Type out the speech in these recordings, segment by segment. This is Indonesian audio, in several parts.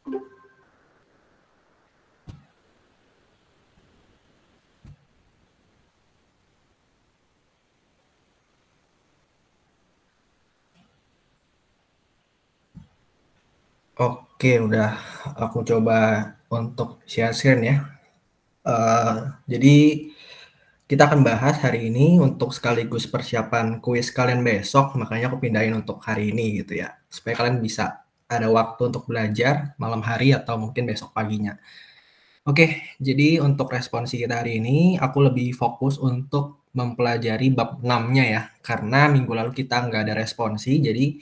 Oke, udah aku coba untuk share screen ya. Jadi kita akan bahas hari ini untuk sekaligus persiapan kuis kalian besok, makanya aku pindahin untuk hari ini gitu ya. Supaya kalian bisa ada waktu untuk belajar malam hari atau mungkin besok paginya. Oke, jadi untuk responsi kita hari ini, aku lebih fokus untuk mempelajari bab 6-nya ya. Karena minggu lalu kita nggak ada responsi, jadi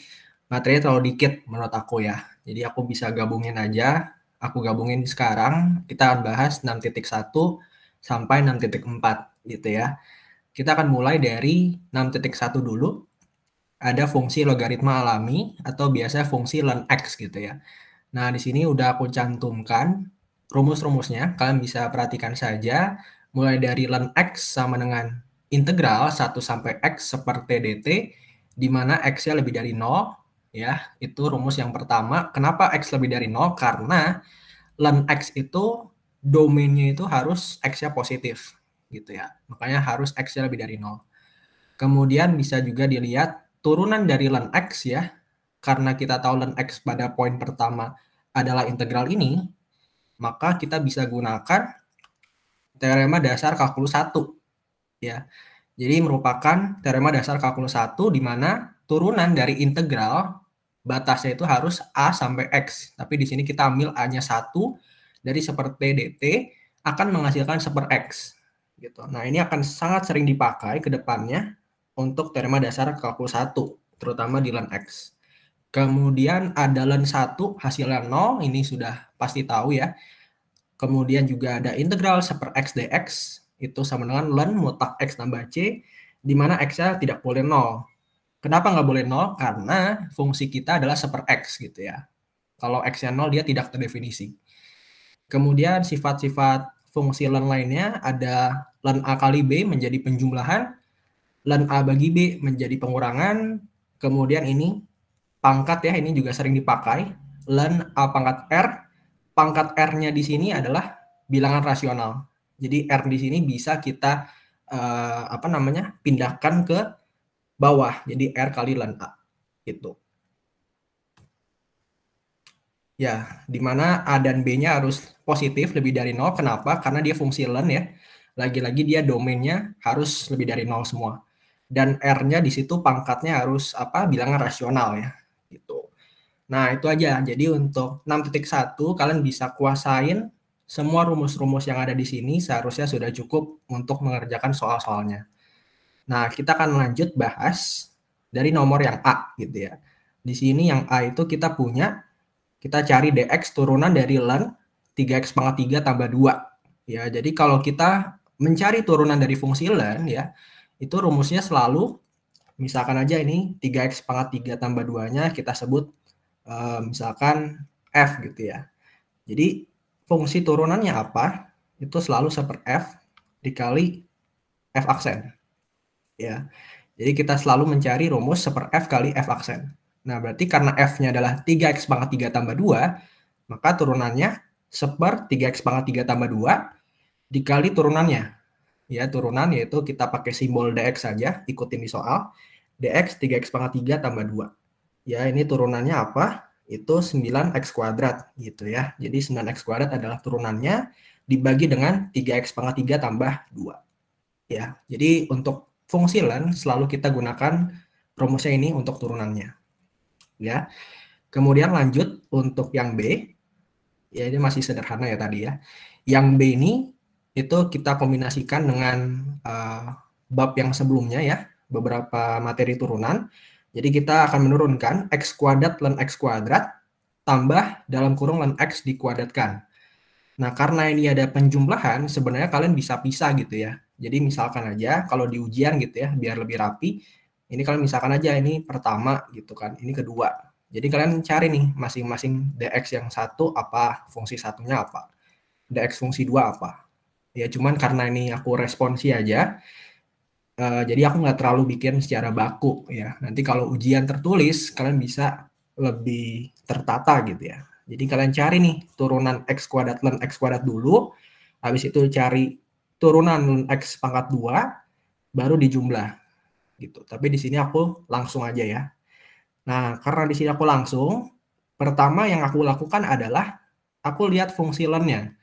materinya terlalu dikit menurut aku ya. Jadi aku bisa gabungin aja, aku gabungin sekarang, kita akan bahas 6.1 sampai 6.4 gitu ya. Kita akan mulai dari 6.1 dulu, ada fungsi logaritma alami atau biasa fungsi ln x gitu ya. Nah, di sini udah aku cantumkan rumus-rumusnya, kalian bisa perhatikan saja, mulai dari ln x sama dengan integral 1 sampai x seperti dt, di mana x-nya lebih dari 0, ya, itu rumus yang pertama. Kenapa x lebih dari 0? Karena ln x itu domainnya itu harus x-nya positif, gitu ya. Makanya harus x-nya lebih dari 0. Kemudian bisa juga dilihat turunan dari ln x ya, karena kita tahu ln x pada poin pertama adalah integral ini, maka kita bisa gunakan teorema dasar kalkulus 1 ya. Jadi merupakan teorema dasar kalkulus 1 di mana turunan dari integral batasnya itu harus a sampai x. Tapi di sini kita ambil a-nya 1 dari seperti dt akan menghasilkan seper x gitu. Nah, ini akan sangat sering dipakai ke depannya untuk teorema dasar kalkulus 1, terutama di ln x. Kemudian ada ln 1 hasilnya 0, ini sudah pasti tahu ya. Kemudian juga ada integral seper x dx, itu sama dengan ln mutak x tambah c, di mana x-nya tidak boleh 0. Kenapa nggak boleh 0? Karena fungsi kita adalah seper x gitu ya. Kalau x-nya 0 dia tidak terdefinisi. Kemudian sifat-sifat fungsi ln lainnya ada ln a kali b menjadi penjumlahan, ln a bagi b menjadi pengurangan, kemudian ini pangkat ya, ini juga sering dipakai, ln a pangkat r-nya di sini adalah bilangan rasional. Jadi r di sini bisa kita pindahkan ke bawah, jadi r kali ln a gitu. Ya, di mana A dan B-nya harus positif lebih dari 0. Kenapa? Karena dia fungsi ln ya. Lagi-lagi dia domainnya harus lebih dari 0 semua. Dan R-nya di situ pangkatnya harus bilangan rasional ya. Gitu. Nah, itu aja. Jadi untuk 6.1 kalian bisa kuasain semua rumus-rumus yang ada di sini seharusnya sudah cukup untuk mengerjakan soal-soalnya. Nah, kita akan lanjut bahas dari nomor yang A gitu ya. Di sini yang A itu kita cari dx turunan dari ln 3x pangkat 3 tambah 2. Ya, jadi kalau kita mencari turunan dari fungsi ln ya, itu rumusnya selalu misalkan aja ini 3x pangkat 3 tambah 2-nya kita sebut misalkan f gitu ya. Jadi fungsi turunannya apa? Itu selalu seper f dikali f aksen. Ya. Jadi kita selalu mencari rumus seper f kali f aksen. Nah, berarti karena f-nya adalah 3x pangkat 3 tambah 2, maka turunannya seper 3x pangkat 3 tambah 2 dikali turunannya. Ya, turunan yaitu kita pakai simbol dx saja, ikutin di soal. Dx 3x pangkat 3 tambah 2. Ya, ini turunannya apa? Itu 9x kuadrat gitu ya. Jadi 9x kuadrat adalah turunannya dibagi dengan 3x pangkat 3 tambah 2. Ya, jadi untuk fungsi ln selalu kita gunakan rumusnya ini untuk turunannya. Ya. Kemudian lanjut untuk yang B. Ya, ini masih sederhana ya tadi ya. Yang B ini itu kita kombinasikan dengan bab yang sebelumnya ya, beberapa materi turunan. Jadi kita akan menurunkan x kuadrat ln x kuadrat tambah dalam kurung ln x dikuadratkan. Nah, karena ini ada penjumlahan, sebenarnya kalian bisa pisah gitu ya. Jadi misalkan aja kalau di ujian gitu ya, biar lebih rapi, ini kalian misalkan aja ini pertama gitu kan, ini kedua. Jadi kalian cari nih masing-masing dx yang satu apa, fungsi satunya apa, dx fungsi 2 apa. Ya cuman karena ini aku responsi aja, jadi aku nggak terlalu bikin secara baku ya. Nanti kalau ujian tertulis, kalian bisa lebih tertata gitu ya. Jadi kalian cari nih turunan x kuadrat ln x kuadrat dulu, habis itu cari turunan ln x pangkat 2, baru dijumlah gitu. Tapi di sini aku langsung aja ya. Nah, karena di sini aku langsung, pertama yang aku lakukan adalah aku lihat fungsi ln-nya.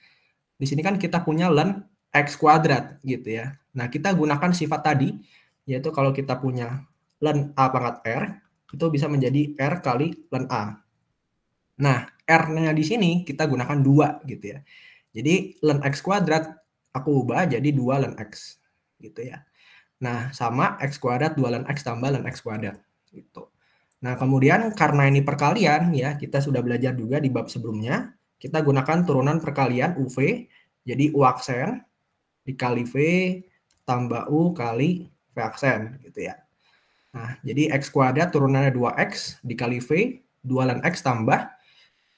Di sini kan kita punya ln x kuadrat gitu ya. Nah, kita gunakan sifat tadi, yaitu kalau kita punya ln a pangkat r, itu bisa menjadi r kali ln a. Nah, R-nya di sini kita gunakan 2 gitu ya. Jadi ln x kuadrat aku ubah jadi 2 ln x gitu ya. Nah, sama x kuadrat 2 ln x tambah ln x kuadrat gitu. Nah, kemudian karena ini perkalian ya, kita sudah belajar juga di bab sebelumnya, kita gunakan turunan perkalian UV, jadi U aksen dikali V tambah U kali V aksen gitu ya. Nah, jadi x kuadrat turunannya 2x dikali V, 2 ln x tambah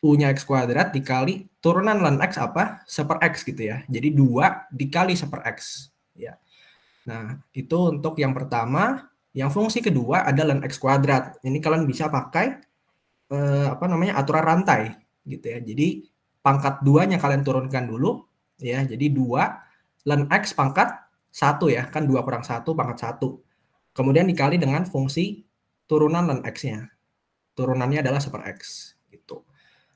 U-nya x kuadrat dikali turunan ln x apa? 1/x gitu ya. Jadi 2 dikali 1/x. Ya. Nah, itu untuk yang pertama. Yang fungsi kedua ada ln x kuadrat. Ini kalian bisa pakai aturan rantai gitu ya. Jadi pangkat 2-nya kalian turunkan dulu ya. Jadi 2 ln x pangkat 1 ya. Kan 2 kurang 1 pangkat 1. Kemudian dikali dengan fungsi turunan ln x-nya. Turunannya adalah 1/x gitu.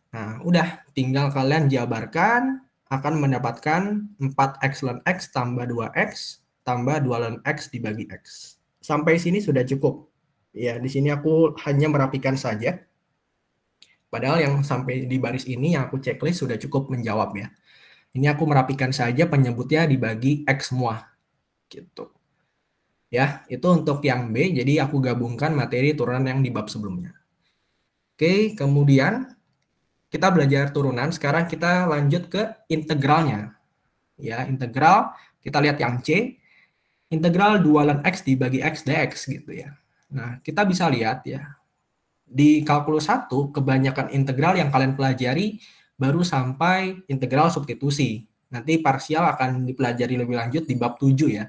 Nah, udah tinggal kalian jabarkan akan mendapatkan 4x ln x tambah 2x tambah 2 ln x dibagi x. Sampai sini sudah cukup. Ya, di sini aku hanya merapikan saja. Padahal yang sampai di baris ini yang aku checklist sudah cukup menjawab ya. Ini aku merapikan saja penyebutnya dibagi x semua. Gitu. Ya, itu untuk yang B, jadi aku gabungkan materi turunan yang di bab sebelumnya. Oke, kemudian kita belajar turunan, sekarang kita lanjut ke integralnya. Ya, integral, kita lihat yang C, integral 2 ln x dibagi x dx gitu ya. Nah, kita bisa lihat ya, di kalkulus 1, kebanyakan integral yang kalian pelajari baru sampai integral substitusi. Nanti parsial akan dipelajari lebih lanjut di bab 7 ya.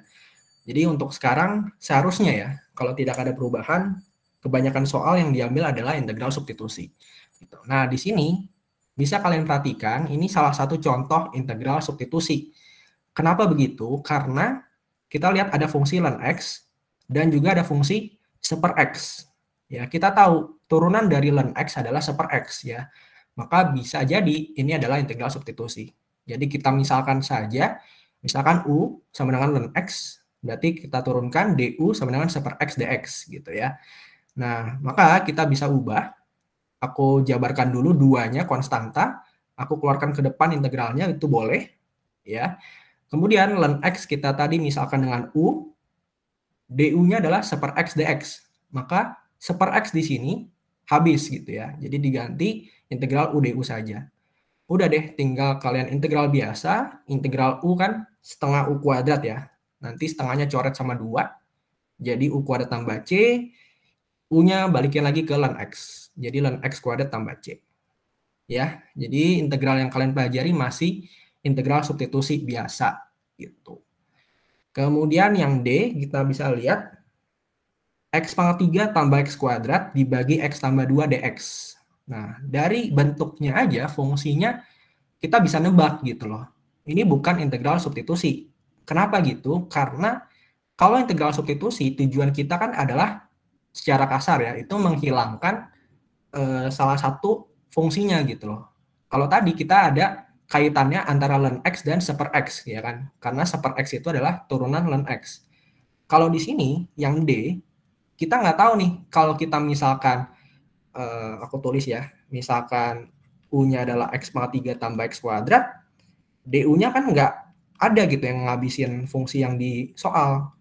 Jadi untuk sekarang seharusnya ya, kalau tidak ada perubahan, kebanyakan soal yang diambil adalah integral substitusi. Nah, di sini bisa kalian perhatikan, ini salah satu contoh integral substitusi. Kenapa begitu? Karena kita lihat ada fungsi ln x dan juga ada fungsi 1/x. Ya, kita tahu turunan dari ln x adalah 1/x ya. Maka bisa jadi ini adalah integral substitusi. Jadi kita misalkan saja, misalkan u sama dengan ln x, berarti kita turunkan du sama dengan 1/x dx gitu ya. Nah, maka kita bisa ubah. Aku jabarkan dulu 2-nya konstanta, aku keluarkan ke depan integralnya, itu boleh. Ya. Kemudian ln x kita tadi misalkan dengan u, du-nya adalah 1/x dx. Maka 1/x di sini habis gitu ya. Jadi diganti integral u du saja. Udah deh, tinggal kalian integral biasa, integral u kan setengah u kuadrat ya. Nanti setengahnya coret sama 2, jadi u kuadrat tambah c, u-nya balikin lagi ke ln x. Jadi ln x kuadrat tambah c. Ya, jadi integral yang kalian pelajari masih integral substitusi biasa gitu. Kemudian yang D kita bisa lihat x pangkat 3 tambah x kuadrat dibagi x tambah 2 dx. Nah, dari bentuknya aja fungsinya kita bisa nebak gitu loh. Ini bukan integral substitusi. Kenapa gitu? Karena kalau integral substitusi tujuan kita kan adalah secara kasar ya, itu menghilangkan salah satu fungsinya gitu loh. Kalau tadi kita ada kaitannya antara ln x dan 1/x ya kan, karena 1/x itu adalah turunan ln x. Kalau di sini yang D, kita nggak tahu nih kalau kita misalkan aku tulis ya, misalkan u-nya adalah x pangkat 3 tambah x kuadrat, du-nya kan nggak ada gitu yang ngabisin fungsi yang di soal.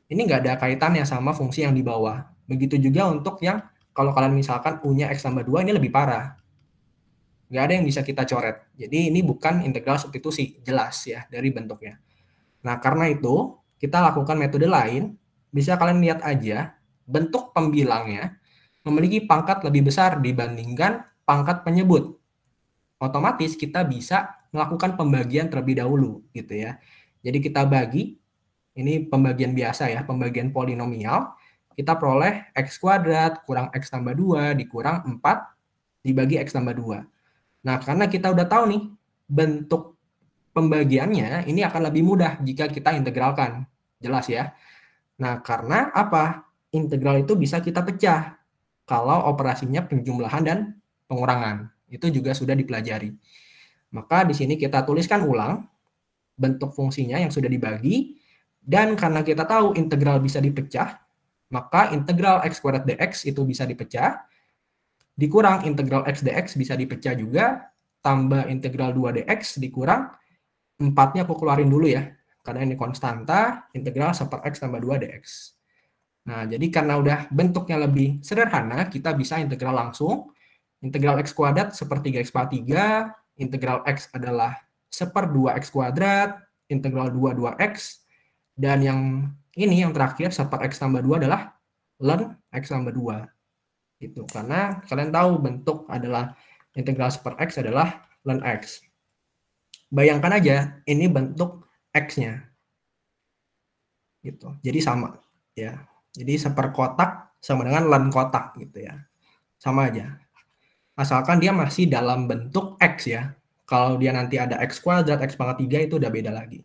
Ini nggak ada kaitannya sama fungsi yang di bawah. Begitu juga untuk yang kalau kalian misalkan u-nya x tambah 2, ini lebih parah. Nggak ada yang bisa kita coret. Jadi ini bukan integral substitusi, jelas ya dari bentuknya. Nah, karena itu kita lakukan metode lain. Bisa kalian lihat aja, bentuk pembilangnya memiliki pangkat lebih besar dibandingkan pangkat penyebut. Otomatis kita bisa melakukan pembagian terlebih dahulu gitu ya. Jadi kita bagi, ini pembagian biasa ya, pembagian polinomial. Kita peroleh x kuadrat kurang x tambah 2 dikurang 4 dibagi X tambah 2. Nah, karena kita udah tahu nih bentuk pembagiannya, ini akan lebih mudah jika kita integralkan. Jelas ya? Nah, karena apa? Integral itu bisa kita pecah kalau operasinya penjumlahan dan pengurangan. Itu juga sudah dipelajari. Maka di sini kita tuliskan ulang bentuk fungsinya yang sudah dibagi, dan karena kita tahu integral bisa dipecah, maka integral x kuadrat dx itu bisa dipecah, dikurang integral x dx bisa dipecah juga, tambah integral 2 dx dikurang 4-nya aku keluarin dulu ya, karena ini konstanta, integral 1/x tambah 2 dx. Nah, jadi karena udah bentuknya lebih sederhana, kita bisa integral langsung. Integral x kuadrat 1/3 x pangkat 3, integral x adalah 1/2 x kuadrat, integral 2x, dan yang ini yang terakhir 1/x tambah 2 adalah ln x tambah 2. Gitu. Karena kalian tahu bentuk adalah integral 1/x adalah ln x. Bayangkan aja ini bentuk x-nya. Gitu. Jadi sama ya. Jadi 1/4 kotak sama dengan ln kotak gitu ya. Sama aja. Asalkan dia masih dalam bentuk x ya. Kalau dia nanti ada x kuadrat, x pangkat 3 itu udah beda lagi.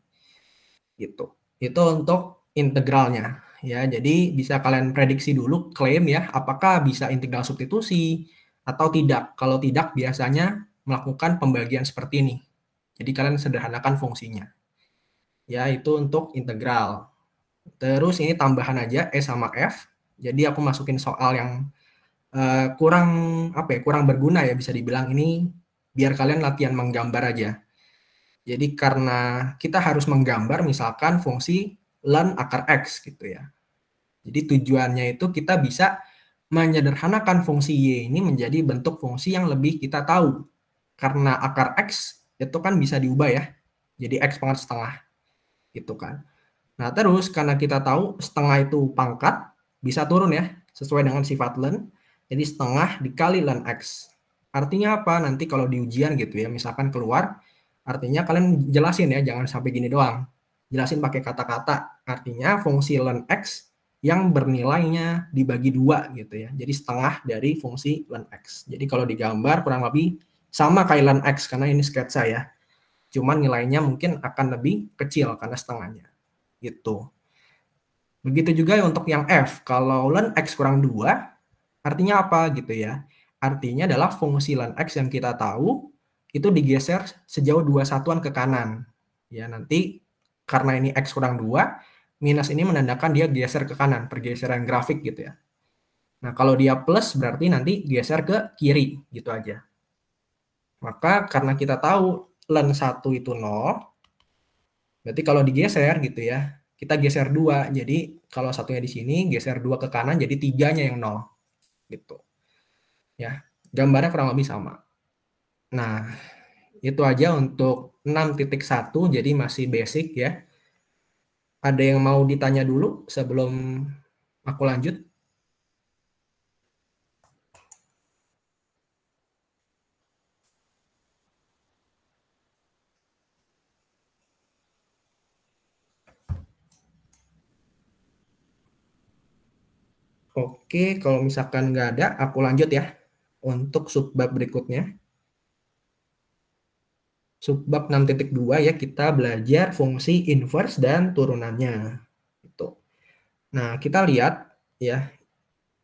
Gitu. Itu untuk integralnya ya. Jadi bisa kalian prediksi dulu klaim ya, apakah bisa integral substitusi atau tidak. Kalau tidak biasanya melakukan pembagian seperti ini. Jadi kalian sederhanakan fungsinya. Ya, itu untuk integral. Terus ini tambahan aja E sama F. Jadi aku masukin soal yang kurang kurang berguna ya, bisa dibilang ini biar kalian latihan menggambar aja. Jadi karena kita harus menggambar misalkan fungsi ln akar X gitu ya. Jadi tujuannya itu kita bisa menyederhanakan fungsi Y ini menjadi bentuk fungsi yang lebih kita tahu. Karena akar X itu kan bisa diubah ya. Jadi X pangkat setengah gitu kan. Nah terus karena kita tahu setengah itu pangkat, bisa turun ya, sesuai dengan sifat ln. Jadi setengah dikali ln X. Artinya apa? Nanti kalau di ujian gitu ya, misalkan keluar, artinya kalian jelasin ya, jangan sampai gini doang. Jelasin pakai kata-kata. Artinya fungsi ln X yang bernilainya dibagi 2 gitu ya. Jadi setengah dari fungsi ln X. Jadi kalau digambar kurang lebih sama kayak ln X, karena ini sketsa ya. Cuman nilainya mungkin akan lebih kecil karena setengahnya. Gitu. Begitu juga untuk yang F. Kalau ln X kurang 2, artinya apa gitu ya? Artinya adalah fungsi ln X yang kita tahu itu digeser sejauh 2 satuan ke kanan. Ya, nanti karena ini X kurang 2, minus ini menandakan dia geser ke kanan, pergeseran grafik gitu ya. Nah, kalau dia plus berarti nanti geser ke kiri, gitu aja. Maka karena kita tahu ln 1 itu 0, berarti kalau digeser gitu ya, kita geser 2. Jadi kalau satunya di sini, geser 2 ke kanan, jadi 3-nya yang 0. Gitu. Ya, gambarnya kurang lebih sama. Nah, itu aja untuk 6.1, jadi masih basic ya. Ada yang mau ditanya dulu sebelum aku lanjut? Oke, kalau misalkan nggak ada, aku lanjut ya. Untuk subbab berikutnya. Subbab 6.2 ya, kita belajar fungsi inverse dan turunannya. Gitu. Nah, kita lihat ya,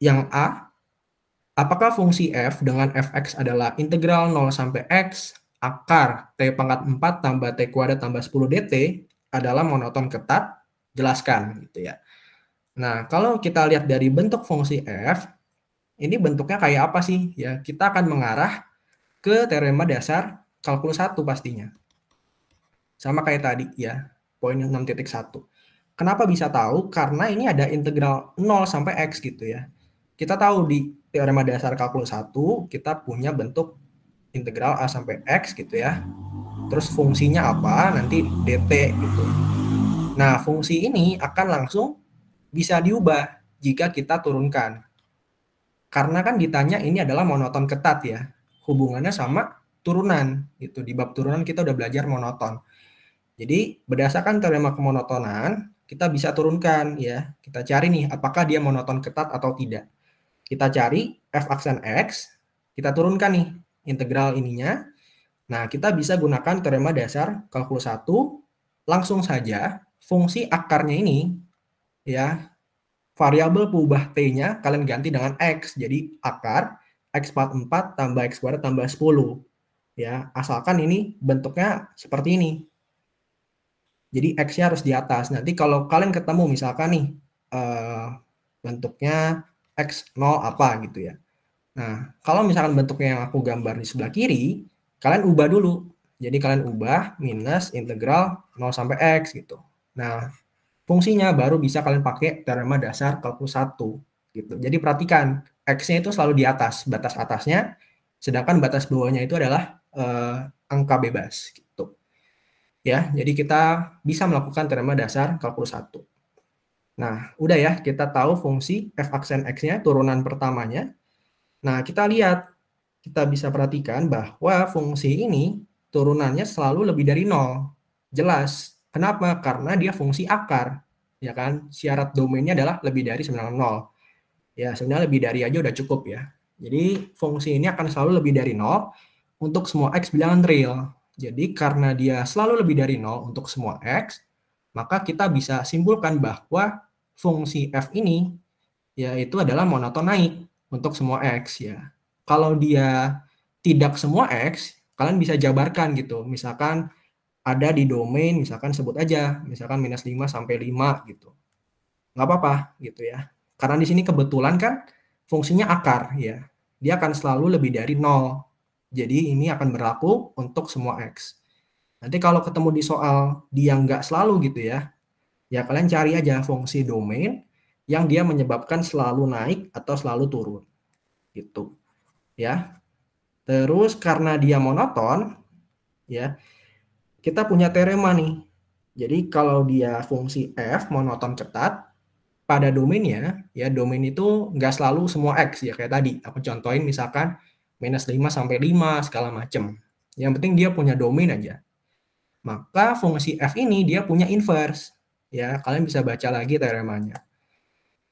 yang A, apakah fungsi f dengan fx adalah integral 0 sampai x akar t pangkat 4 tambah t kuadrat tambah 10 dt adalah monoton ketat? Jelaskan gitu ya. Nah, kalau kita lihat dari bentuk fungsi f, ini bentuknya kayak apa sih? Ya, kita akan mengarah ke teorema dasar kalkulus 1 pastinya. Sama kayak tadi ya, poin 6.1. Kenapa bisa tahu? Karena ini ada integral 0 sampai x gitu ya. Kita tahu di teorema dasar kalkulus 1, kita punya bentuk integral a sampai x gitu ya. Terus fungsinya apa? Nanti dt gitu. Nah, fungsi ini akan langsung bisa diubah jika kita turunkan. Karena kan ditanya ini adalah monoton ketat ya. Hubungannya sama turunan gitu. Di bab turunan kita udah belajar monoton. Jadi berdasarkan teorema kemonotonan, kita bisa turunkan ya. Kita cari nih apakah dia monoton ketat atau tidak. Kita cari f aksen x, Kita turunkan nih integral ininya. Nah, kita bisa gunakan teorema dasar kalkulus 1. Langsung saja fungsi akarnya ini ya, variabel pengubah t-nya kalian ganti dengan x. Jadi akar x pangkat 4 tambah x kuadrat tambah 10. Ya, asalkan ini bentuknya seperti ini. Jadi x-nya harus di atas. Nanti kalau kalian ketemu misalkan nih bentuknya x0 apa gitu ya. Nah, kalau misalkan bentuknya yang aku gambar di sebelah kiri, kalian ubah dulu. Jadi kalian ubah minus integral 0 sampai x gitu. Nah, fungsinya baru bisa kalian pakai teorema dasar kalkulus 1 gitu. Jadi perhatikan, x-nya itu selalu di atas, batas atasnya, sedangkan batas bawahnya itu adalah angka bebas gitu. Ya, jadi kita bisa melakukan teorema dasar kalkulus 1. Nah, udah ya, kita tahu fungsi f aksen x-nya, turunan pertamanya. Nah, kita lihat, kita bisa perhatikan bahwa fungsi ini turunannya selalu lebih dari 0. Jelas. Kenapa? Karena dia fungsi akar. Ya kan? Syarat domainnya adalah lebih dari sama dengan 0. Ya, sebenarnya lebih dari aja udah cukup ya. Jadi, fungsi ini akan selalu lebih dari 0 untuk semua x bilangan real. Jadi, karena dia selalu lebih dari 0 untuk semua x, maka kita bisa simpulkan bahwa fungsi f ini yaitu adalah monoton naik untuk semua x ya. Kalau dia tidak semua x, kalian bisa jabarkan gitu. Misalkan ada di domain, misalkan sebut aja, misalkan minus 5 sampai 5 gitu. Nggak apa-apa gitu ya. Karena di sini kebetulan kan fungsinya akar ya. Dia akan selalu lebih dari 0. Jadi ini akan berlaku untuk semua x. Nanti kalau ketemu di soal dia nggak selalu gitu ya, ya kalian cari aja fungsi domain yang dia menyebabkan selalu naik atau selalu turun. Gitu. Ya. Terus karena dia monoton, ya, kita punya teorema nih. Jadi kalau dia fungsi f monoton ketat, pada domainnya, ya domain itu nggak selalu semua x ya kayak tadi. Aku contohin misalkan minus 5 sampai 5 segala macam. Yang penting dia punya domain aja. Maka fungsi f ini dia punya inverse. Ya, kalian bisa baca lagi teoremanya.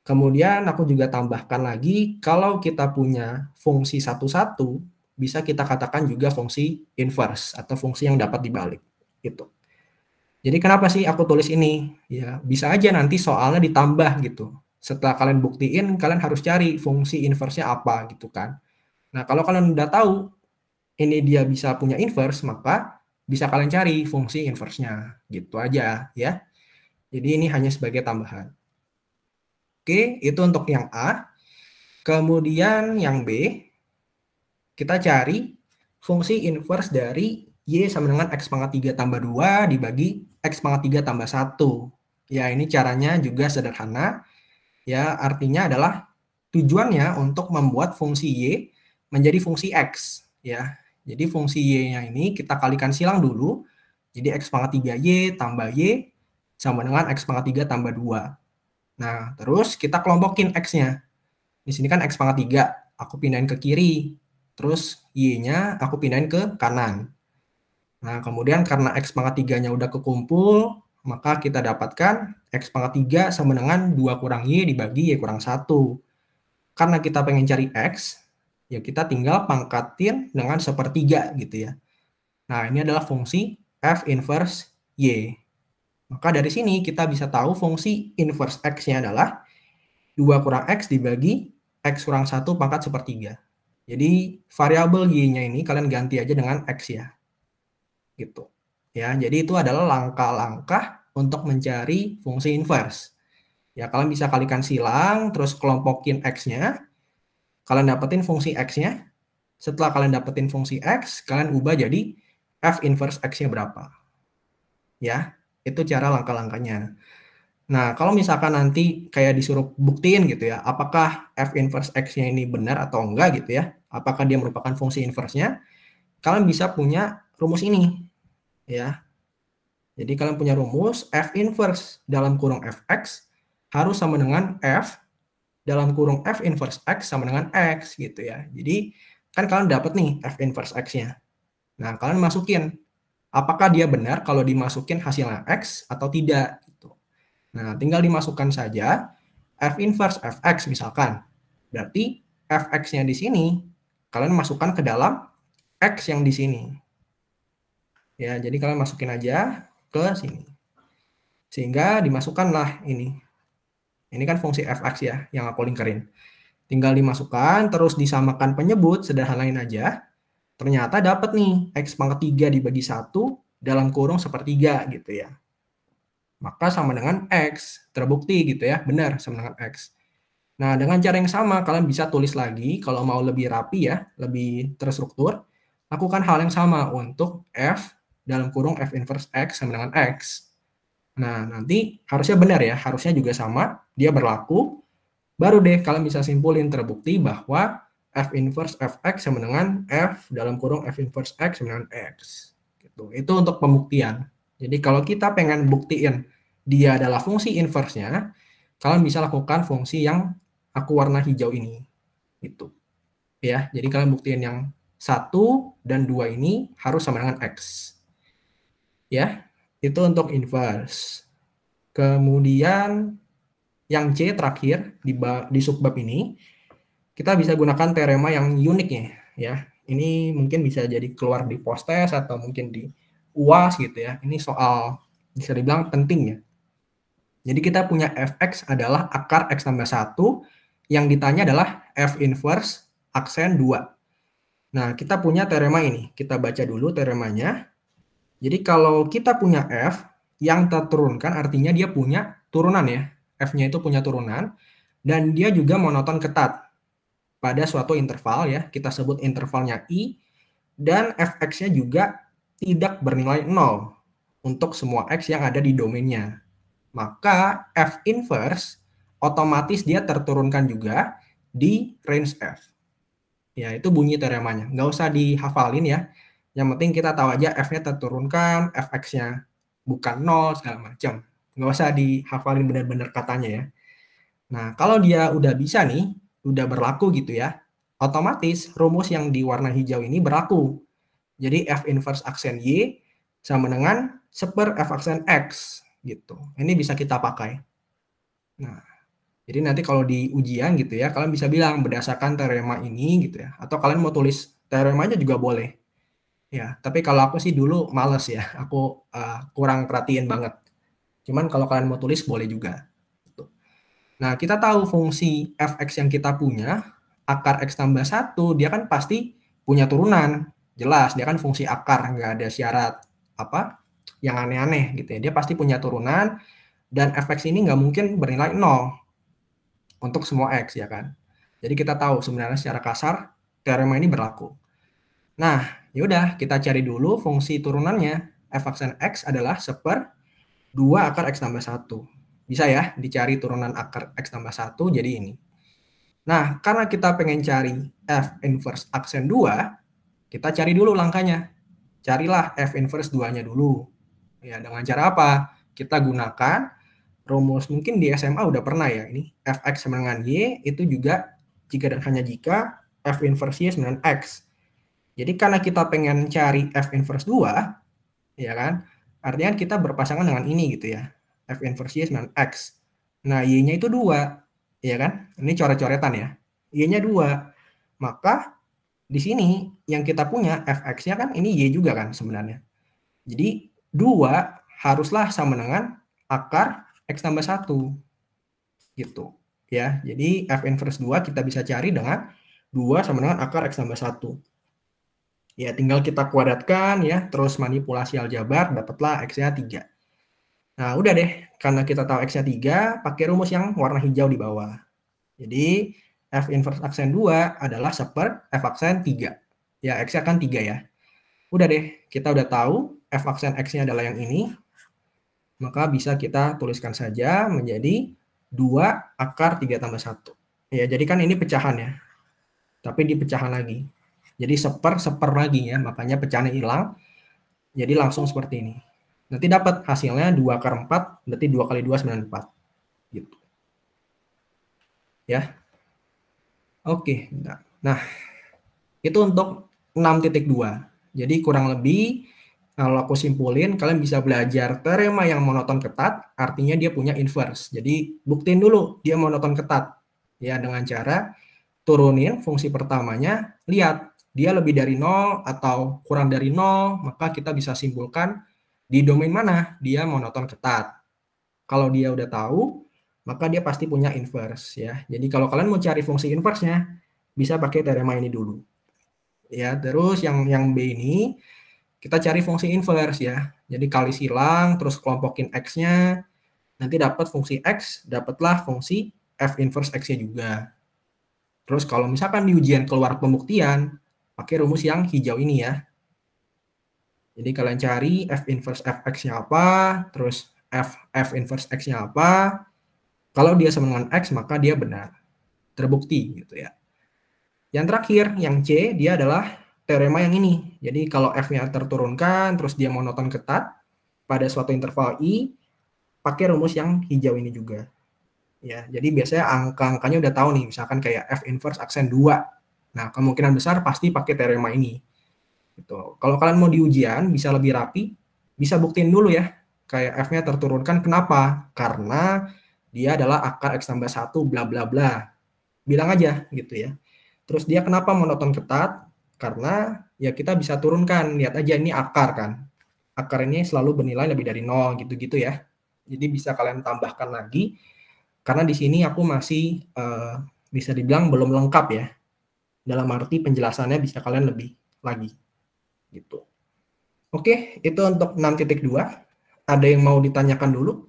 Kemudian aku juga tambahkan lagi, kalau kita punya fungsi satu-satu, bisa kita katakan juga fungsi inverse atau fungsi yang dapat dibalik. Gitu. Jadi kenapa sih aku tulis ini? Ya, bisa aja nanti soalnya ditambah gitu. Setelah kalian buktiin, kalian harus cari fungsi inverse-nya apa gitu kan. Nah, kalau kalian udah tahu ini dia bisa punya inverse, maka bisa kalian cari fungsi inverse-nya. Gitu aja ya. Jadi ini hanya sebagai tambahan. Oke, itu untuk yang A. Kemudian yang B, kita cari fungsi inverse dari Y sama dengan X pangkat 3 tambah 2 dibagi X pangkat 3 tambah 1. Ya, ini caranya juga sederhana. Ya, artinya adalah tujuannya untuk membuat fungsi Y menjadi fungsi X. Ya, jadi fungsi Y-nya ini kita kalikan silang dulu. Jadi X pangkat 3Y tambah Y sama dengan X pangkat 3 tambah 2. Nah, terus kita kelompokin X-nya. Di sini kan X pangkat 3, aku pindahin ke kiri. Terus Y-nya aku pindahin ke kanan. Nah, kemudian karena X pangkat 3-nya udah kekumpul, maka kita dapatkan X pangkat 3 sama dengan 2 kurang Y dibagi Y kurang 1. Karena kita pengen cari X, ya kita tinggal pangkatin dengan sepertiga gitu ya. Nah, ini adalah fungsi F inverse Y. Maka dari sini kita bisa tahu fungsi inverse X-nya adalah 2 kurang X dibagi X kurang 1 pangkat sepertiga. Jadi variabel Y-nya ini kalian ganti aja dengan X ya. Gitu. Ya, jadi itu adalah langkah-langkah untuk mencari fungsi inverse. Ya, kalian bisa kalikan silang, terus kelompokin X-nya. Kalian dapetin fungsi X-nya. Setelah kalian dapetin fungsi X, kalian ubah jadi F inverse X-nya berapa. Ya, itu cara langkah-langkahnya. Nah, kalau misalkan nanti kayak disuruh buktiin gitu ya, apakah F inverse X-nya ini benar atau enggak gitu ya, apakah dia merupakan fungsi inverse-nya, kalian bisa punya rumus ini. Ya. Jadi kalian punya rumus F inverse dalam kurung Fx harus sama dengan F dalam kurung F inverse X sama dengan X gitu ya. Jadi kan kalian dapat nih F inverse X-nya. Nah, kalian masukin apakah dia benar kalau dimasukin hasilnya X atau tidak gitu. Nah, tinggal dimasukkan saja F inverse Fx misalkan. Berarti Fx-nya di sini kalian masukkan ke dalam X yang di sini. Ya, jadi kalian masukin aja ke sini. Sehingga dimasukkanlah ini. Ini kan fungsi fx ya, yang aku lingkarin. Tinggal dimasukkan, terus disamakan penyebut, sederhanain aja. Ternyata dapat nih, X pangkat 3 dibagi 1 dalam kurung sepertiga gitu ya. Maka sama dengan X, terbukti gitu ya, benar sama dengan X. Nah, dengan cara yang sama, kalian bisa tulis lagi, kalau mau lebih rapi ya, lebih terstruktur, lakukan hal yang sama untuk F dalam kurung F inverse X sama dengan X. Nah, nanti harusnya benar ya, harusnya juga sama, dia berlaku, baru deh kalian bisa simpulin terbukti bahwa F inverse Fx sama dengan F dalam kurung F inverse X sama dengan X. Gitu. Itu untuk pembuktian. Jadi kalau kita pengen buktiin dia adalah fungsi inverse-nya, kalian bisa lakukan fungsi yang aku warna hijau ini. Gitu. Ya, jadi kalian buktiin yang 1 dan 2 ini harus sama dengan X. Ya, itu untuk inverse. Kemudian yang C terakhir di subbab ini, kita bisa gunakan teorema yang uniknya ya. Ini mungkin bisa jadi keluar di post-test atau mungkin di UAS gitu ya. Ini soal bisa dibilang penting ya. Jadi kita punya fx adalah akar x tambah 1, yang ditanya adalah f inverse aksen 2. Nah, kita punya teorema ini. Kita baca dulu teoremanya. Jadi kalau kita punya f yang terturunkan, artinya dia punya turunan ya. F-nya itu punya turunan, dan dia juga monoton ketat pada suatu interval ya. Kita sebut intervalnya I, dan fx-nya juga tidak bernilai 0 untuk semua x yang ada di domainnya. Maka f inverse otomatis dia terturunkan juga di range f. Ya, itu bunyi teoremanya. Nggak usah dihafalin ya. Yang penting kita tahu aja f-nya terturunkan, fx-nya bukan 0, segala macam. Nggak usah dihafalin benar-benar katanya ya. Nah, kalau dia udah bisa nih, udah berlaku gitu ya, otomatis rumus yang di warna hijau ini berlaku. Jadi f inverse aksen Y sama dengan seper f aksen X gitu. Ini bisa kita pakai. Nah, jadi nanti kalau di ujian gitu ya, kalian bisa bilang berdasarkan teorema ini gitu ya. Atau kalian mau tulis teoremanya juga boleh. Ya, tapi kalau aku sih dulu males ya, aku kurang perhatiin banget. Cuman kalau kalian mau tulis boleh juga. Gitu. Nah, kita tahu fungsi fx yang kita punya, akar x tambah 1, dia kan pasti punya turunan. Jelas, dia kan fungsi akar, nggak ada syarat apa yang aneh-aneh gitu ya. Dia pasti punya turunan, dan fx ini nggak mungkin bernilai 0 untuk semua x ya kan. Jadi kita tahu sebenarnya secara kasar, teorema ini berlaku. Nah, yaudah kita cari dulu fungsi turunannya. F aksen X adalah seper 2 akar X tambah 1. Bisa ya dicari turunan akar X tambah 1 jadi ini. Nah, karena kita pengen cari F inverse aksen 2, kita cari dulu langkahnya. Carilah F inverse 2-nya dulu. Ya, dengan cara apa? Kita gunakan rumus, mungkin di SMA udah pernah ya ini. Fx sama dengan Y itu juga jika dan hanya jika F inverse Y sama dengan X. Jadi karena kita pengen cari F inverse 2, ya kan? Artinya kita berpasangan dengan ini gitu ya. F inverse Y sama X. Nah, Y-nya itu 2, ya kan? Ini coret-coretan ya. Y-nya 2. Maka di sini yang kita punya Fx-nya kan ini Y juga kan sebenarnya. Jadi 2 haruslah sama dengan akar X tambah 1. Gitu. Ya, jadi F inverse 2 kita bisa cari dengan 2 sama dengan akar X tambah 1. Ya, tinggal kita kuadratkan ya, terus manipulasi aljabar, dapatlah X-nya 3. Nah, udah deh, karena kita tahu X-nya 3, pakai rumus yang warna hijau di bawah. Jadi, F inverse aksen 2 adalah seper F aksen 3. Ya, X-nya kan 3 ya. Udah deh, kita udah tahu F aksen X-nya adalah yang ini. Maka bisa kita tuliskan saja menjadi 2 akar 3 tambah 1. Ya, jadi kan ini pecahan ya. Tapi di pecahan lagi. Jadi seper lagi ya, makanya pecahannya hilang. Jadi langsung seperti ini. Nanti dapat hasilnya 2 akar 4, berarti 2 kali 2 94. Gitu. Ya. Oke. Nah, itu untuk 6.2. Jadi kurang lebih, kalau aku simpulin, kalian bisa belajar teorema yang monoton ketat, artinya dia punya inverse. Jadi buktiin dulu dia monoton ketat. Ya, dengan cara turunin fungsi pertamanya, lihat dia lebih dari 0 atau kurang dari 0, maka kita bisa simpulkan di domain mana dia monoton ketat. Kalau dia udah tahu, maka dia pasti punya inverse ya. Jadi kalau kalian mau cari fungsi inverse-nya, bisa pakai teorema ini dulu. Ya, terus yang B ini kita cari fungsi inverse ya. Jadi kali silang, terus kelompokin X-nya, nanti dapat fungsi X, dapatlah fungsi F inverse X-nya juga. Terus kalau misalkan di ujian keluar pembuktian, pakai rumus yang hijau ini ya. Jadi kalian cari F inverse Fx-nya apa, terus F inverse X-nya apa. Kalau dia sama dengan X, maka dia benar. Terbukti gitu ya. Yang terakhir, yang C, dia adalah teorema yang ini. Jadi kalau F-nya terturunkan, terus dia monoton ketat pada suatu interval I, pakai rumus yang hijau ini juga. Ya, jadi biasanya angka-angkanya udah tahu nih, misalkan kayak F inverse aksen 2. Nah, kemungkinan besar pasti pakai teorema ini. Gitu. Kalau kalian mau di ujian, bisa lebih rapi, bisa buktiin dulu ya. Kayak F-nya terturunkan, kenapa? Karena dia adalah akar X tambah 1, bla bla bla. Bilang aja gitu ya. Terus dia kenapa monoton ketat? Karena ya kita bisa turunkan, lihat aja ini akar kan. Akar ini selalu bernilai lebih dari 0 gitu-gitu ya. Jadi bisa kalian tambahkan lagi, karena di sini aku masih bisa dibilang belum lengkap ya. Dalam arti penjelasannya bisa kalian lebih lagi. Gitu. Oke, itu untuk 6.2. Ada yang mau ditanyakan dulu?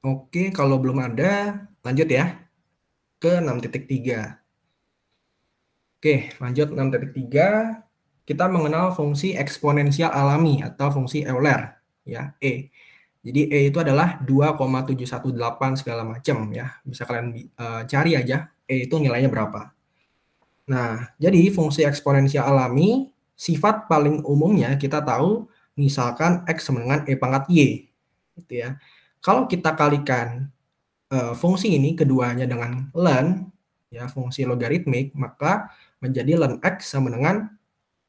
Oke, kalau belum ada, lanjut ya ke 6.3. Oke, lanjut 6.3. Kita mengenal fungsi eksponensial alami atau fungsi Euler, ya, E. Jadi E itu adalah 2,718 segala macam ya. Bisa kalian cari aja E itu nilainya berapa. Nah, jadi fungsi eksponensial alami, sifat paling umumnya kita tahu misalkan X sama dengan E pangkat Y. Gitu ya. Kalau kita kalikan fungsi ini keduanya dengan ln, ya fungsi logaritmik, maka menjadi ln X sama dengan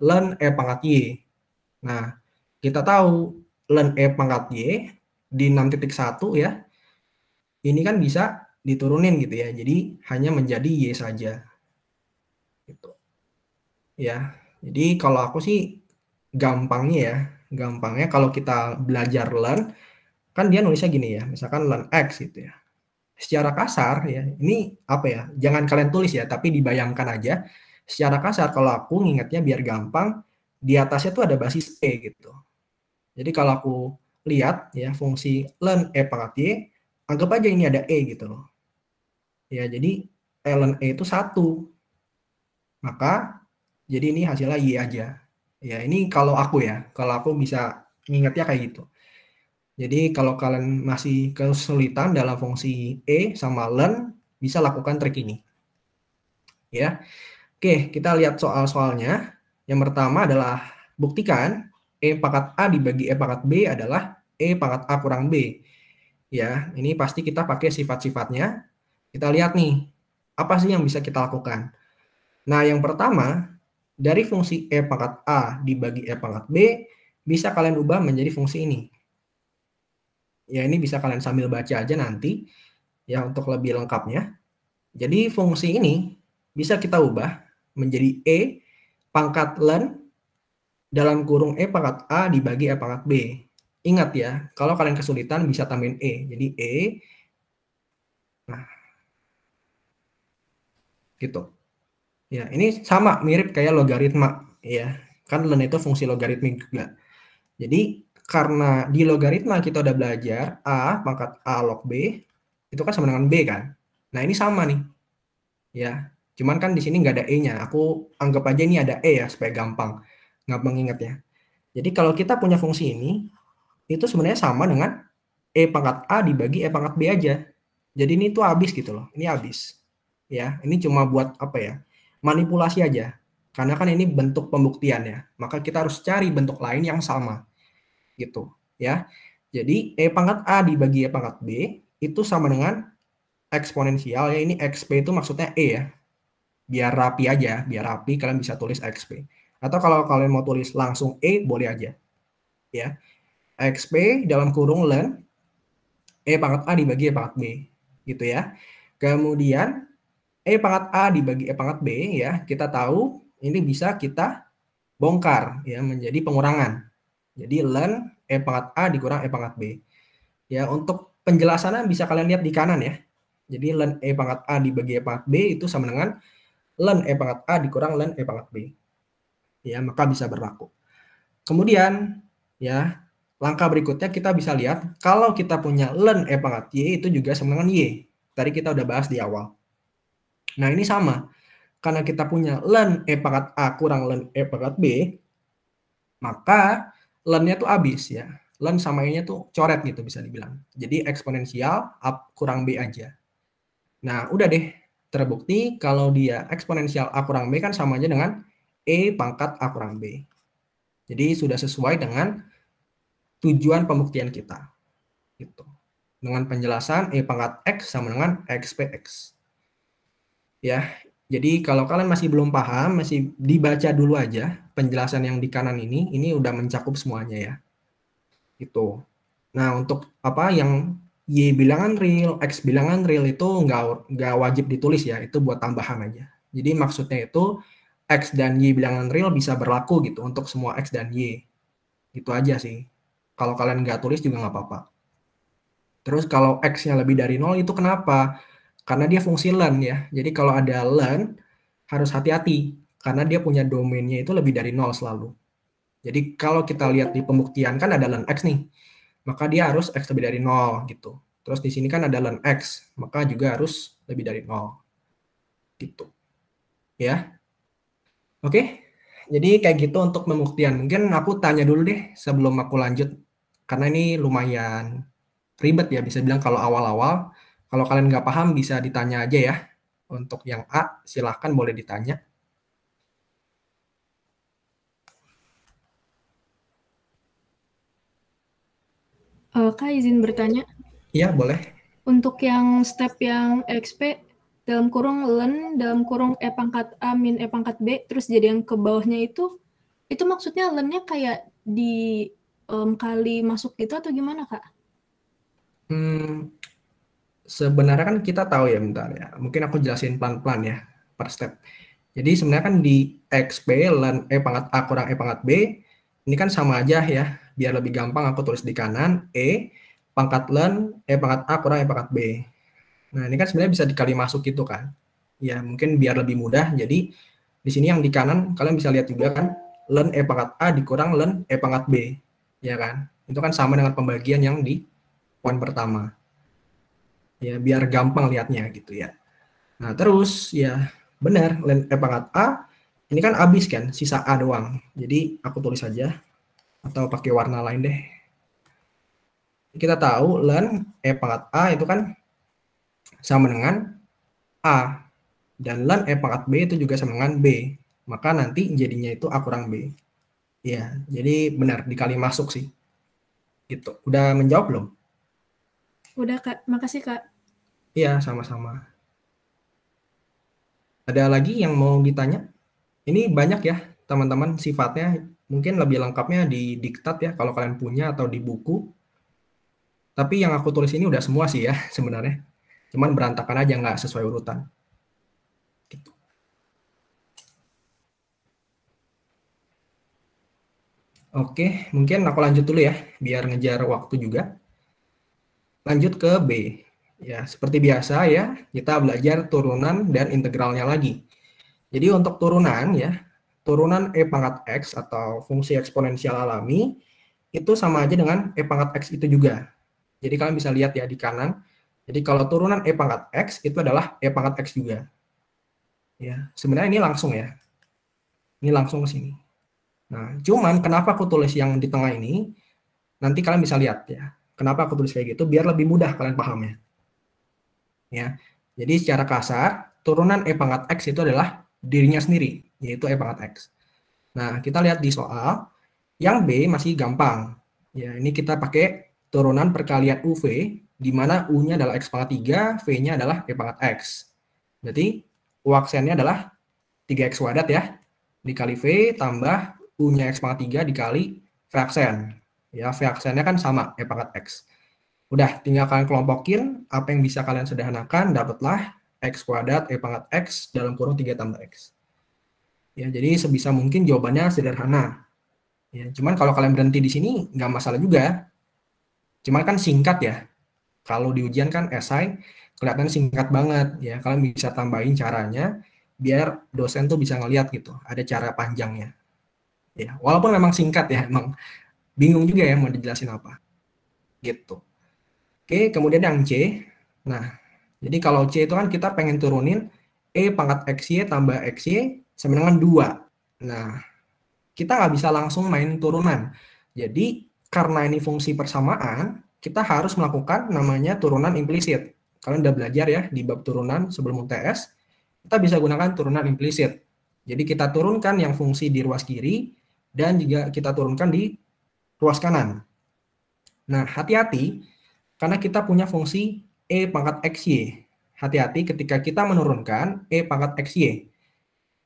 ln E pangkat Y. Nah, kita tahu ln E pangkat Y di 6.1 ya, ini kan bisa diturunin gitu ya. Jadi hanya menjadi Y saja. Gitu. Ya, jadi kalau aku sih gampangnya kalau kita belajar ln, kan dia nulisnya gini ya, misalkan ln X gitu ya. Secara kasar ya, ini apa ya, jangan kalian tulis ya, tapi dibayangkan aja. Secara kasar kalau aku ngingetnya biar gampang, di atasnya tuh ada basis E gitu. Jadi kalau aku lihat ya fungsi ln E pangkat Y, anggap aja ini ada E gitu loh. Ya, jadi ln E itu 1. Maka jadi ini hasilnya Y aja. Ya, ini kalau aku bisa ngingetnya kayak gitu. Jadi kalau kalian masih kesulitan dalam fungsi E sama ln, bisa lakukan trik ini. Ya. Oke, kita lihat soal-soalnya. Yang pertama adalah buktikan E pangkat A dibagi E pangkat B adalah E pangkat A kurang B. Ya, ini pasti kita pakai sifat-sifatnya. Kita lihat nih, apa sih yang bisa kita lakukan? Nah, yang pertama, dari fungsi E pangkat A dibagi E pangkat B, bisa kalian ubah menjadi fungsi ini. Ya, ini bisa kalian sambil baca aja nanti, ya untuk lebih lengkapnya. Jadi fungsi ini bisa kita ubah menjadi E pangkat ln dalam kurung E pangkat A dibagi E pangkat B. Ingat ya, kalau kalian kesulitan bisa tambahin E. Jadi E, nah, gitu. Ya, ini sama mirip kayak logaritma. Ya, kan ln itu fungsi logaritmik juga. Jadi karena di logaritma kita udah belajar A pangkat A log B, itu kan sama dengan B kan. Nah ini sama nih. Ya, cuman kan di sini nggak ada E-nya. Aku anggap aja ini ada E ya, supaya gampang ingatnya. Jadi kalau kita punya fungsi ini, itu sebenarnya sama dengan E pangkat A dibagi E pangkat B aja. Jadi ini tuh habis gitu loh. Ini habis. Ya, ini cuma buat apa ya? Manipulasi aja. Karena kan ini bentuk pembuktiannya. Maka kita harus cari bentuk lain yang sama. Gitu, ya. Jadi E pangkat A dibagi E pangkat B itu sama dengan eksponensial ya. Ini XP itu maksudnya E ya. Biar rapi aja, biar rapi kalian bisa tulis XP. Atau kalau kalian mau tulis langsung E boleh aja. Ya. XP dalam kurung ln E pangkat A dibagi E pangkat B. Gitu ya. Kemudian E pangkat A dibagi E pangkat B ya, kita tahu ini bisa kita bongkar ya menjadi pengurangan. Jadi ln E pangkat A dikurang E pangkat B. Ya, untuk penjelasannya bisa kalian lihat di kanan ya. Jadi ln E pangkat A dibagi E pangkat B itu sama dengan ln E pangkat A dikurang ln E pangkat B. Ya, maka bisa berlaku. Kemudian ya, langkah berikutnya kita bisa lihat kalau kita punya ln E pangkat Y itu juga sama dengan Y. Tadi kita udah bahas di awal. Nah, ini sama. Karena kita punya ln E pangkat A kurang ln E pangkat B, maka ln-nya tuh habis ya. Ln sama E-nya tuh coret gitu bisa dibilang. Jadi eksponensial A kurang B aja. Nah, udah deh. Terbukti kalau dia eksponensial A kurang B kan sama aja dengan E pangkat A kurang B. Jadi sudah sesuai dengan tujuan pembuktian kita. Gitu. Dengan penjelasan E pangkat X sama dengan XPX. Ya, jadi kalau kalian masih belum paham, masih dibaca dulu aja penjelasan yang di kanan ini udah mencakup semuanya ya. Gitu. Nah, untuk apa yang Y bilangan real, X bilangan real itu nggak wajib ditulis ya, itu buat tambahan aja. Jadi maksudnya itu X dan Y bilangan real bisa berlaku gitu untuk semua X dan Y. Gitu aja sih. Kalau kalian nggak tulis juga nggak apa-apa. Terus kalau X-nya lebih dari 0 itu kenapa? Karena dia fungsi ln ya. Jadi kalau ada ln harus hati-hati karena dia punya domainnya itu lebih dari 0 selalu. Jadi kalau kita lihat di pembuktian kan ada ln X nih. Maka dia harus X lebih dari 0 gitu. Terus di sini kan ada ln X, maka juga harus lebih dari 0. Gitu. Ya. Oke. Jadi kayak gitu untuk pembuktian. Mungkin aku tanya dulu deh sebelum aku lanjut. Karena ini lumayan ribet ya, bisa bilang kalau awal-awal. Kalau kalian nggak paham bisa ditanya aja ya. Untuk yang A, silahkan boleh ditanya. Kak izin bertanya, Iya, boleh. untuk yang step yang XP dalam kurung ln dalam kurung E pangkat A min E pangkat B terus jadi yang ke bawahnya itu maksudnya ln-nya kayak di kali masuk gitu atau gimana Kak? Sebenarnya kan kita tahu ya, bentar ya. Mungkin aku jelasin pelan-pelan ya, per step. Jadi sebenarnya kan di XP ln E pangkat A kurang E pangkat B, ini kan sama aja ya. Biar lebih gampang aku tulis di kanan, E pangkat ln E pangkat A kurang E pangkat B. Nah, ini kan sebenarnya bisa dikali masuk gitu kan. Ya, mungkin biar lebih mudah. Jadi di sini yang di kanan kalian bisa lihat juga kan, ln E pangkat A dikurang ln E pangkat B. Ya kan? Itu kan sama dengan pembagian yang di poin pertama. Ya, biar gampang lihatnya gitu ya. Nah, terus ya benar ln E pangkat A ini kan habis kan, sisa A doang. Jadi aku tulis saja atau pakai warna lain deh. Kita tahu ln E pangkat A itu kan sama dengan A. Dan ln E pangkat B itu juga sama dengan B. Maka nanti jadinya itu A kurang B. Ya, jadi benar dikali masuk sih. Gitu. Udah menjawab belum? Udah Kak, makasih Kak. Iya, sama-sama. Ada lagi yang mau ditanya? Ini banyak ya, teman-teman, sifatnya. Mungkin lebih lengkapnya di diktat ya, kalau kalian punya atau di buku. Tapi yang aku tulis ini udah semua sih ya, sebenarnya. Cuman berantakan aja, nggak sesuai urutan. Gitu. Oke, mungkin aku lanjut dulu ya, biar ngejar waktu juga. Lanjut ke B. Ya, seperti biasa ya, kita belajar turunan dan integralnya lagi. Jadi untuk turunan ya, turunan E pangkat X atau fungsi eksponensial alami, itu sama aja dengan E pangkat X itu juga. Jadi kalian bisa lihat ya di kanan. Jadi kalau turunan E pangkat X itu adalah E pangkat X juga. Ya, sebenarnya ini langsung ya. Ini langsung ke sini. Nah, cuman kenapa aku tulis yang di tengah ini? Nanti kalian bisa lihat ya. Kenapa aku tulis kayak gitu? Biar lebih mudah kalian pahamnya. Ya. Jadi secara kasar, turunan E pangkat X itu adalah dirinya sendiri, yaitu E pangkat X. Nah, kita lihat di soal, yang B masih gampang. Ya, ini kita pakai turunan perkalian UV di mana U-nya adalah X pangkat 3, V-nya adalah E pangkat X. Berarti U aksennya adalah 3X kuadrat ya, dikali V tambah U-nya X pangkat 3 dikali V aksen. Ya, V aksennya kan sama, E pangkat X. Udah, tinggal kalian kelompokin, apa yang bisa kalian sederhanakan, dapatlah X kuadrat E pangkat X dalam kurung 3 tambah X. Ya, jadi sebisa mungkin jawabannya sederhana. Ya, cuman kalau kalian berhenti di sini, nggak masalah juga. Cuman kan singkat ya. Kalau di ujian kan esai, kelihatan singkat banget. Ya, kalian bisa tambahin caranya, biar dosen tuh bisa ngeliat gitu. Ada cara panjangnya. Ya, walaupun memang singkat ya, emang bingung juga ya mau dijelasin apa. Gitu. Oke, kemudian yang C. Nah, jadi kalau C itu kan kita pengen turunin E pangkat XY tambah XY sama dengan 2. Nah, kita nggak bisa langsung main turunan. Jadi, karena ini fungsi persamaan, kita harus melakukan namanya turunan implisit. Kalian udah belajar ya di bab turunan sebelum UTS, kita bisa gunakan turunan implisit. Jadi, kita turunkan yang fungsi di ruas kiri, dan juga kita turunkan di ruas kanan. Nah, hati-hati, karena kita punya fungsi E pangkat XY. Hati-hati ketika kita menurunkan E pangkat XY.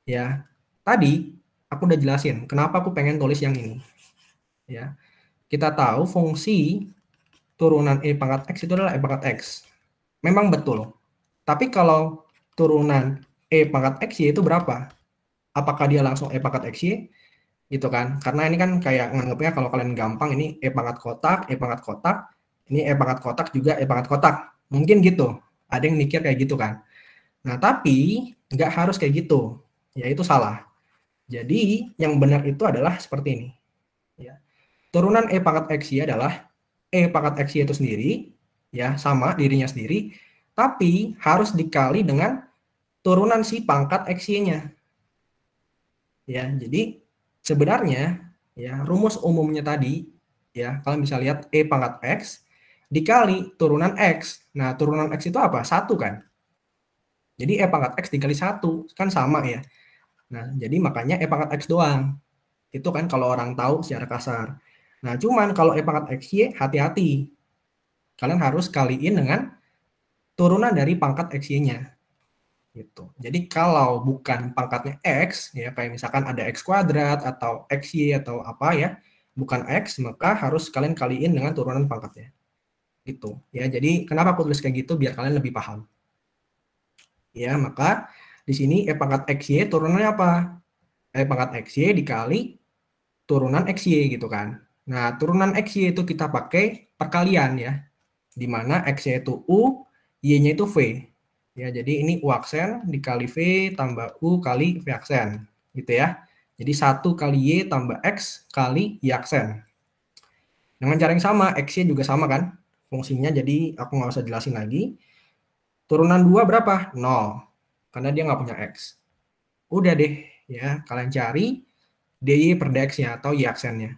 Ya, tadi aku udah jelasin kenapa aku pengen tulis yang ini. Ya, kita tahu fungsi turunan E pangkat X itu adalah E pangkat X. Memang betul. Tapi kalau turunan E pangkat XY itu berapa? Apakah dia langsung E pangkat XY? Gitu kan. Karena ini kan kayak nganggapnya kalau kalian gampang ini E pangkat kotak, E pangkat kotak. Ini E pangkat kotak juga E pangkat kotak. Mungkin gitu. Ada yang mikir kayak gitu kan. Nah, tapi nggak harus kayak gitu. Ya, itu salah. Jadi, yang benar itu adalah seperti ini. Ya. Turunan E pangkat XY adalah E pangkat XY itu sendiri, ya sama dirinya sendiri, tapi harus dikali dengan turunan si pangkat XY-nya. Ya, jadi sebenarnya ya rumus umumnya tadi ya kalian bisa lihat E pangkat X dikali turunan X. Nah, turunan X itu apa? 1 kan? Jadi E pangkat X dikali 1 kan sama ya. Nah, jadi makanya E pangkat X doang. Itu kan kalau orang tahu secara kasar. Nah, cuman kalau E pangkat XY, hati-hati. Kalian harus kaliin dengan turunan dari pangkat XY-nya. Gitu. Jadi kalau bukan pangkatnya X, ya kayak misalkan ada X kuadrat atau XY atau apa ya, bukan X, maka harus kalian kaliin dengan turunan pangkatnya. Gitu. Ya, jadi kenapa aku tulis kayak gitu? Biar kalian lebih paham. Ya, maka di sini E pangkat XY turunannya apa? E pangkat XY dikali turunan XY gitu kan. Nah, turunan XY itu kita pakai perkalian ya. Di mana X-nya itu U, Y-nya itu V. Ya, jadi ini U aksen dikali V tambah U kali V aksen. Gitu ya. Jadi 1 kali Y tambah X kali Y aksen. Dengan cara yang sama, X-nya juga sama kan? Fungsinya, jadi aku nggak usah jelasin lagi. Turunan 2 berapa? 0. Karena dia nggak punya X. Udah deh, ya kalian cari dy per dx-nya atau y aksennya.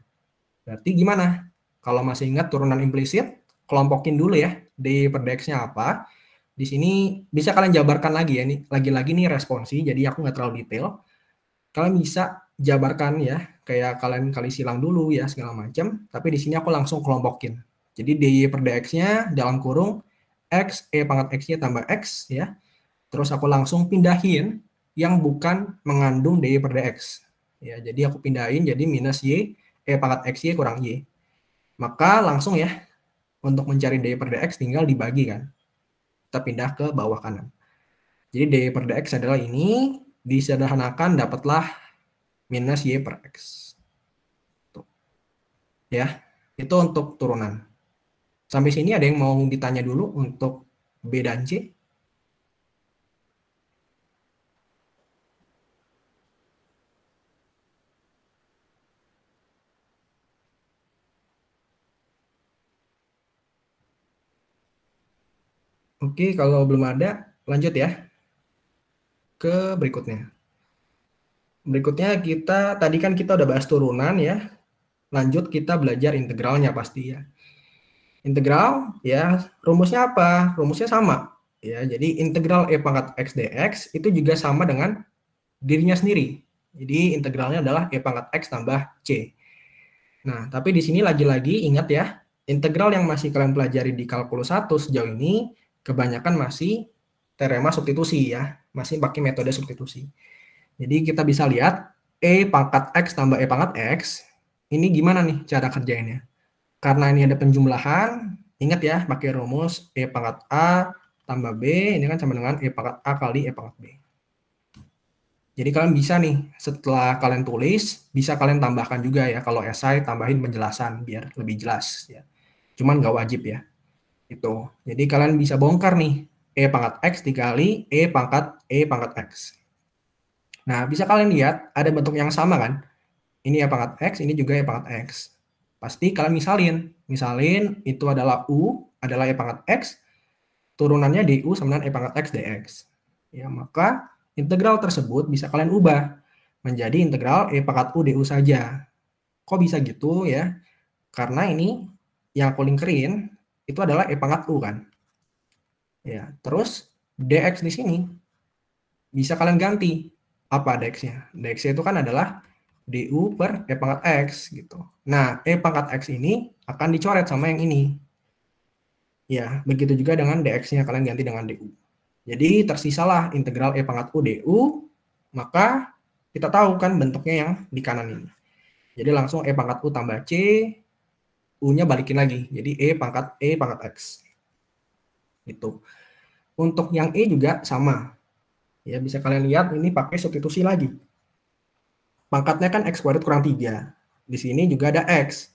Berarti gimana? Kalau masih ingat turunan implisit, kelompokin dulu ya dy per dx-nya apa. Di sini bisa kalian jabarkan lagi ya, nih lagi-lagi nih responsi, jadi aku nggak terlalu detail. Kalian bisa jabarkan ya, kayak kalian kali silang dulu ya segala macam. Tapi di sini aku langsung kelompokin. Jadi dy per dx-nya dalam kurung x e pangkat x-nya tambah x ya. Terus aku langsung pindahin yang bukan mengandung dy per dx. Ya, jadi aku pindahin jadi minus y e pangkat x y kurang y. Maka langsung ya untuk mencari dy per dx tinggal dibagi kan. Kita pindah ke bawah kanan. Jadi dy per dx adalah ini, disederhanakan dapatlah minus y per x. Tuh. Ya, itu untuk turunan. Sampai sini ada yang mau ditanya dulu untuk B dan C? Oke, kalau belum ada, lanjut ya ke berikutnya. Berikutnya tadi kan kita udah bahas turunan ya. Lanjut kita belajar integralnya pasti ya. Integral ya rumusnya apa? Rumusnya sama. Ya, jadi integral e pangkat x dx itu juga sama dengan dirinya sendiri. Jadi integralnya adalah e pangkat x tambah c. Nah, tapi di sini lagi-lagi ingat ya, integral yang masih kalian pelajari di kalkulus 1 sejauh ini kebanyakan masih teorema substitusi ya, masih pakai metode substitusi. Jadi kita bisa lihat E pangkat X tambah E pangkat X, ini gimana nih cara kerjainnya? Karena ini ada penjumlahan, ingat ya pakai rumus E pangkat A tambah B, ini kan sama dengan E pangkat A kali E pangkat B. Jadi kalian bisa nih, setelah kalian tulis, bisa kalian tambahkan juga ya, kalau esai tambahin penjelasan biar lebih jelas ya. Cuman nggak wajib ya. Itu. Jadi kalian bisa bongkar nih, E pangkat X dikali E pangkat X. Nah, bisa kalian lihat ada bentuk yang sama kan? Ini E pangkat X, ini juga E pangkat X. Pasti kalian misalin itu adalah U, adalah E pangkat X, turunannya DU sama dengan E pangkat X dx. Ya, maka integral tersebut bisa kalian ubah menjadi integral E pangkat U DU saja. Kok bisa gitu ya? Karena ini yang aku lingkerin itu adalah E pangkat U kan. Ya, terus dx di sini bisa kalian ganti. Apa dx-nya? Dx itu kan adalah DU per E pangkat X gitu. Nah, E pangkat X ini akan dicoret sama yang ini. Ya, begitu juga dengan dx-nya kalian ganti dengan DU. Jadi tersisalah integral E pangkat U DU, maka kita tahu kan bentuknya yang di kanan ini. Jadi langsung E pangkat U tambah C, U-nya balikin lagi. Jadi E pangkat X. Gitu. Untuk yang E juga sama. Ya, bisa kalian lihat ini pakai substitusi lagi. Pangkatnya kan X kuadrat kurang 3. Di sini juga ada X.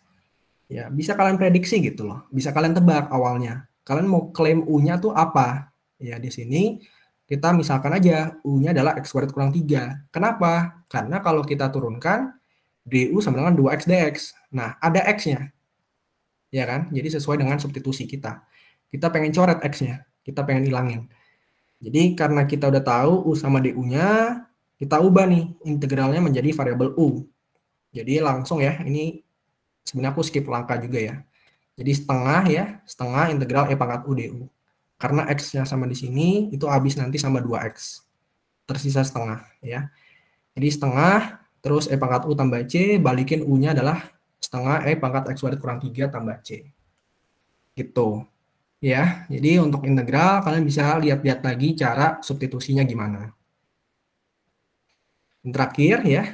Ya, bisa kalian prediksi gitu loh. Bisa kalian tebak awalnya. Kalian mau klaim U-nya tuh apa? Ya, di sini kita misalkan aja U-nya adalah X kuadrat kurang 3. Kenapa? Karena kalau kita turunkan DU sama dengan 2X dx. Nah, ada X-nya. Ya kan? Jadi sesuai dengan substitusi kita. Kita pengen coret X-nya. Kita pengen hilangin. Jadi karena kita udah tahu U sama DU-nya, kita ubah nih integralnya menjadi variabel U. Jadi langsung ya, ini sebenarnya aku skip langkah juga ya. Jadi setengah integral E pangkat U DU. Karena X-nya sama di sini, itu habis nanti sama 2X. Tersisa setengah ya. Jadi setengah, terus E pangkat U tambah C, balikin U-nya adalah setengah E pangkat X kuadrat kurang 3 tambah C. Gitu. Ya, jadi untuk integral, kalian bisa lihat-lihat lagi cara substitusinya gimana. Yang terakhir ya,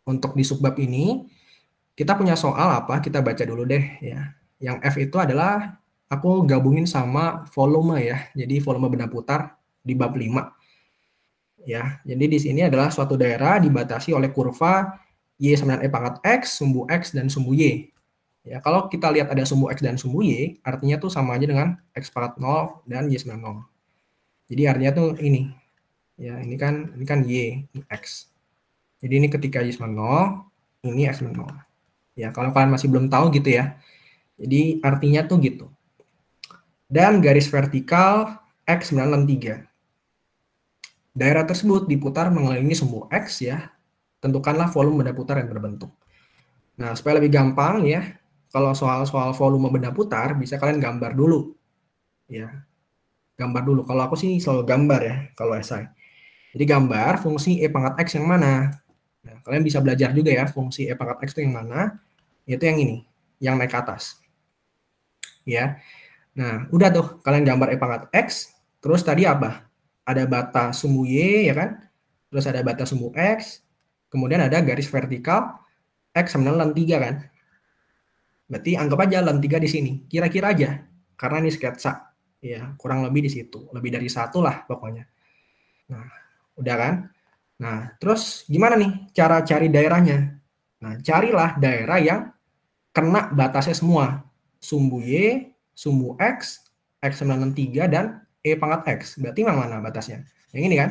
untuk di subbab ini, kita punya soal apa? Kita baca dulu deh ya. Yang F itu adalah aku gabungin sama volume ya. Jadi volume benda putar di bab 5. Ya, jadi di sini adalah suatu daerah dibatasi oleh kurva Y sama dengan E pangkat X, sumbu X, dan sumbu Y. Ya, kalau kita lihat ada sumbu X dan sumbu Y, artinya tuh sama aja dengan X pangkat 0 dan Y sama 0. Jadi artinya tuh ini. Ya, ini kan Y, ini X. Jadi ini ketika Y sama 0, ini X sama 0. Ya, kalau kalian masih belum tahu gitu ya. Jadi artinya tuh gitu. Dan garis vertikal X 963. Daerah tersebut diputar mengelilingi sumbu X ya. Tentukanlah volume benda putar yang berbentuk. Nah, supaya lebih gampang ya, kalau soal-soal volume benda putar bisa kalian gambar dulu. Ya. Gambar dulu. Kalau aku sih selalu gambar ya kalau esai. Jadi gambar fungsi E pangkat X yang mana. Nah, kalian bisa belajar juga ya fungsi E pangkat X itu yang mana. Yaitu yang ini, yang naik ke atas. Ya. Nah, udah tuh kalian gambar E pangkat X, terus tadi apa? Ada batas sumbu Y ya kan? Terus ada batas sumbu X, kemudian ada garis vertikal X sama dengan 3 kan? Berarti anggap aja ln 3 di sini. Kira-kira aja. Karena ini sketsa. Ya, kurang lebih di situ. Lebih dari 1 lah pokoknya. Nah, udah kan? Nah, terus gimana nih cara cari daerahnya? Nah, carilah daerah yang kena batasnya semua. Sumbu Y, sumbu X, X sama dengan 3, dan E pangkat X. Berarti mana batasnya? Yang ini kan?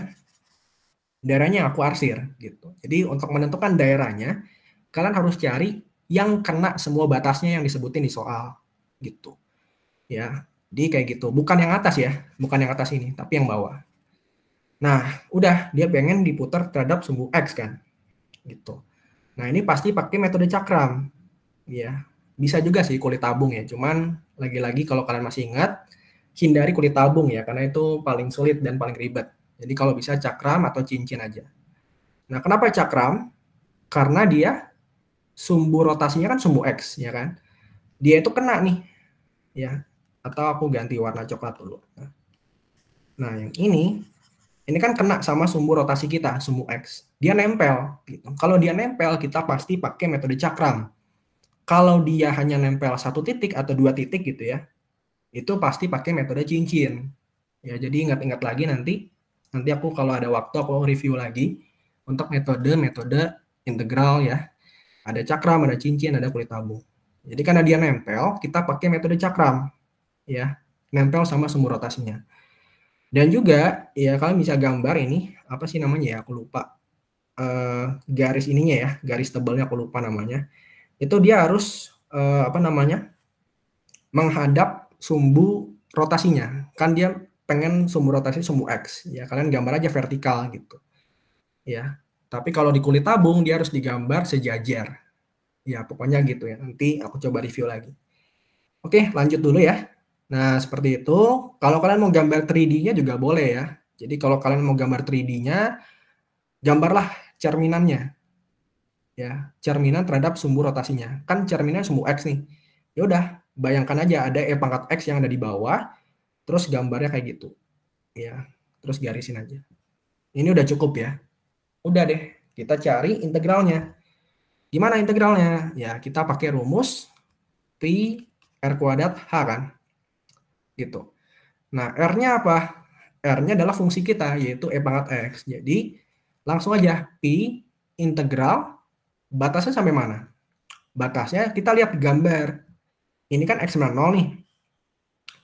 Daerahnya aku arsir. Gitu. Jadi untuk menentukan daerahnya, kalian harus cari yang kena semua batasnya yang disebutin di soal. Gitu. Ya, jadi kayak gitu. Bukan yang atas ya. Bukan yang atas ini, tapi yang bawah. Nah, udah. Dia pengen diputar terhadap sumbu X kan? Gitu. Nah, ini pasti pakai metode cakram. Ya, bisa juga sih kulit tabung ya. Cuman lagi-lagi kalau kalian masih ingat, hindari kulit tabung ya, karena itu paling sulit dan paling ribet. Jadi kalau bisa cakram atau cincin aja. Nah, kenapa cakram? Karena dia sumbu rotasinya kan sumbu X, ya kan? dia itu kena nih, ya. Atau aku ganti warna coklat dulu. Nah, yang ini kan kena sama sumbu rotasi kita, sumbu X. Dia nempel. Gitu. Kalau dia nempel, kita pasti pakai metode cakram. Kalau dia hanya nempel 1 titik atau 2 titik gitu ya, itu pasti pakai metode cincin. Ya, jadi ingat-ingat lagi nanti aku kalau ada waktu aku review lagi untuk metode integral ya. Ada cakram, ada cincin, ada kulit abu. Jadi karena dia nempel, kita pakai metode cakram. Ya, nempel sama sumbu rotasinya. Dan juga ya kalian bisa gambar ini apa sih namanya ya, aku lupa. Garis ininya ya, garis tebalnya aku lupa namanya. Itu dia harus apa namanya? Menghadap sumbu rotasinya. Kan dia pengen sumbu rotasi sumbu X. Ya, kalian gambar aja vertikal gitu. Ya. Tapi kalau di kulit tabung dia harus digambar sejajar. Ya, pokoknya gitu ya. Nanti aku coba review lagi. Oke, lanjut dulu ya. Nah, seperti itu. Kalau kalian mau gambar 3D-nya juga boleh ya. Jadi kalau kalian mau gambar 3D-nya, gambarlah cerminannya. Ya, cerminan terhadap sumbu rotasinya. Kan cerminan sumbu X nih. Ya udah, bayangkan aja ada E pangkat X yang ada di bawah, terus gambarnya kayak gitu. Ya, terus garisin aja. Ini udah cukup ya. Udah deh, kita cari integralnya. Gimana integralnya? Ya, kita pakai rumus pi R kuadrat H kan. Gitu. Nah, R-nya apa? R-nya adalah fungsi kita, yaitu E pangkat X. Jadi, langsung aja pi integral, batasnya sampai mana? Batasnya kita lihat gambar. Ini kan X 0 nih.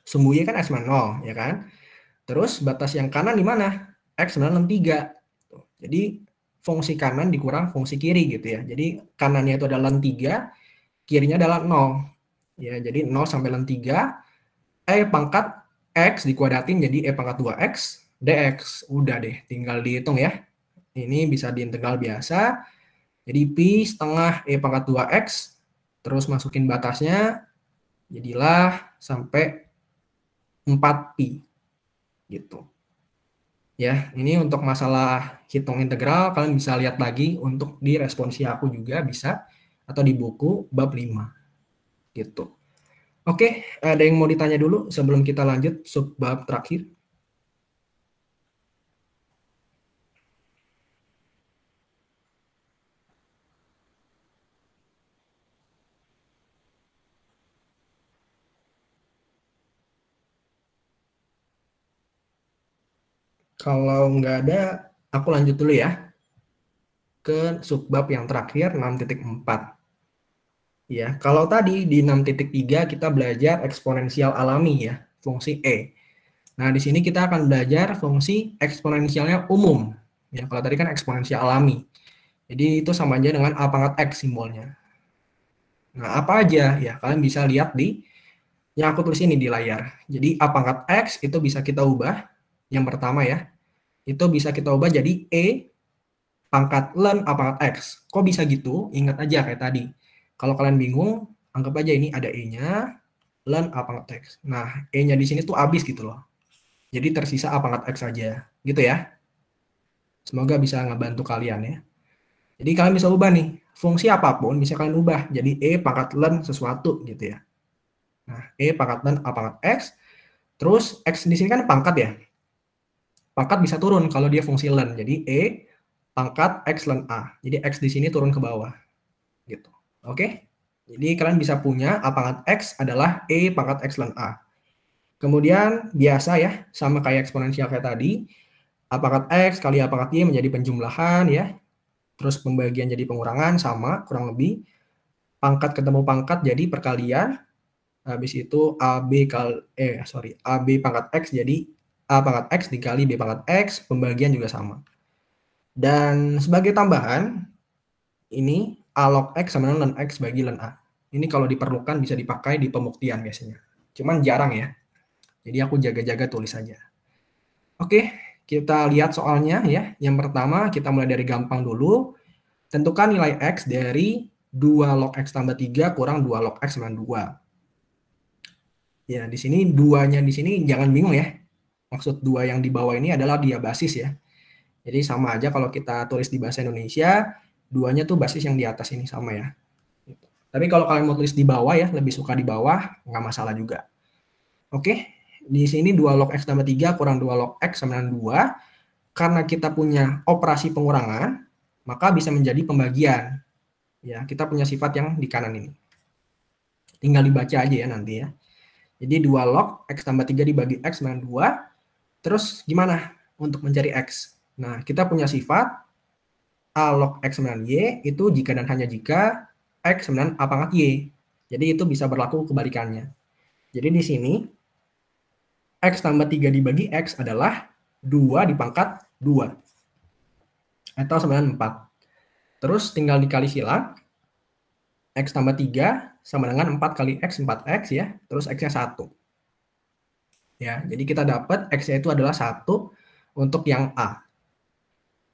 Sumbu Y kan X 0, ya kan? Terus batas yang kanan di mana? X 3. Jadi, fungsi kanan dikurang fungsi kiri gitu ya. Jadi, kanannya itu adalah 3, kirinya adalah 0. Ya, jadi 0 sampai 3, E pangkat X dikuadratin jadi E pangkat 2X dx. Udah deh, tinggal dihitung ya. Ini bisa diintegral biasa. Jadi pi setengah E pangkat 2X, terus masukin batasnya, jadilah sampai 4pi. Gitu. Ya, ini untuk masalah hitung integral, kalian bisa lihat lagi untuk di responsi aku juga bisa, atau di buku bab 5. Gitu. Oke, ada yang mau ditanya dulu sebelum kita lanjut subbab terakhir? Kalau nggak ada, aku lanjut dulu ya ke subbab yang terakhir 6.4. Ya, kalau tadi di 6.3 kita belajar eksponensial alami ya, fungsi E. Nah, di sini kita akan belajar fungsi eksponensialnya umum. Ya, kalau tadi kan eksponensial alami. Jadi itu sama aja dengan A pangkat X simbolnya. Nah, apa aja ya? Kalian bisa lihat di yang aku tulis ini di layar. Jadi A pangkat X itu bisa kita ubah. Yang pertama ya, itu bisa kita ubah jadi E pangkat ln A pangkat X. Kok bisa gitu? Ingat aja kayak tadi. Kalau kalian bingung, anggap aja ini ada E-nya, ln A pangkat X. Nah, E-nya di sini tuh habis gitu loh. Jadi tersisa A pangkat X saja. Gitu ya. Semoga bisa ngebantu kalian ya. Jadi kalian bisa ubah nih. Fungsi apapun bisa kalian ubah. Jadi E pangkat ln sesuatu gitu ya. Nah, E pangkat ln A pangkat X. Terus X di sini kan pangkat ya. Pangkat bisa turun kalau dia fungsi ln. Jadi E pangkat X ln A. Jadi X di sini turun ke bawah. Gitu. Oke? Jadi kalian bisa punya A pangkat X adalah E pangkat X ln A. Kemudian biasa ya, sama kayak eksponensial kayak tadi. A pangkat X kali A pangkat Y menjadi penjumlahan ya. Terus pembagian jadi pengurangan sama kurang lebih. Pangkat ketemu pangkat jadi perkalian. Habis itu AB pangkat X jadi A pangkat X dikali B pangkat X, pembagian juga sama. Dan sebagai tambahan, ini A log X sama dengan ln X bagi ln A. Ini kalau diperlukan bisa dipakai di pembuktian biasanya. Cuman jarang ya. Jadi aku jaga-jaga tulis saja. Oke, kita lihat soalnya ya. Yang pertama kita mulai dari gampang dulu. Tentukan nilai X dari 2 log X tambah 3 kurang 2 log X dengan 2. Ya, di sini 2-nya di sini jangan bingung ya. Maksud 2 yang di bawah ini adalah dia basis ya. Jadi sama aja kalau kita tulis di bahasa Indonesia, 2-nya tuh basis yang di atas ini sama ya. Tapi kalau kalian mau tulis di bawah ya, lebih suka di bawah, nggak masalah juga. Oke, di sini 2 log X tambah 3 kurang 2 log X sama dengan 2. Karena kita punya operasi pengurangan, maka bisa menjadi pembagian. Ya, kita punya sifat yang di kanan ini. Tinggal dibaca aja ya nanti ya. Jadi 2 log X tambah 3 dibagi X dengan 2. Terus gimana untuk mencari X? Nah, kita punya sifat A log X sama dengan Y itu jika dan hanya jika X sama dengan A pangkat Y. Jadi itu bisa berlaku kebalikannya. Jadi di sini X tambah 3 dibagi X adalah 2 dipangkat 2. Atau sama dengan 4. Terus tinggal dikali silang. X tambah 3 sama dengan 4 kali X, 4X ya. Terus X-nya 1. Ya, jadi kita dapat X-nya itu adalah 1 untuk yang A.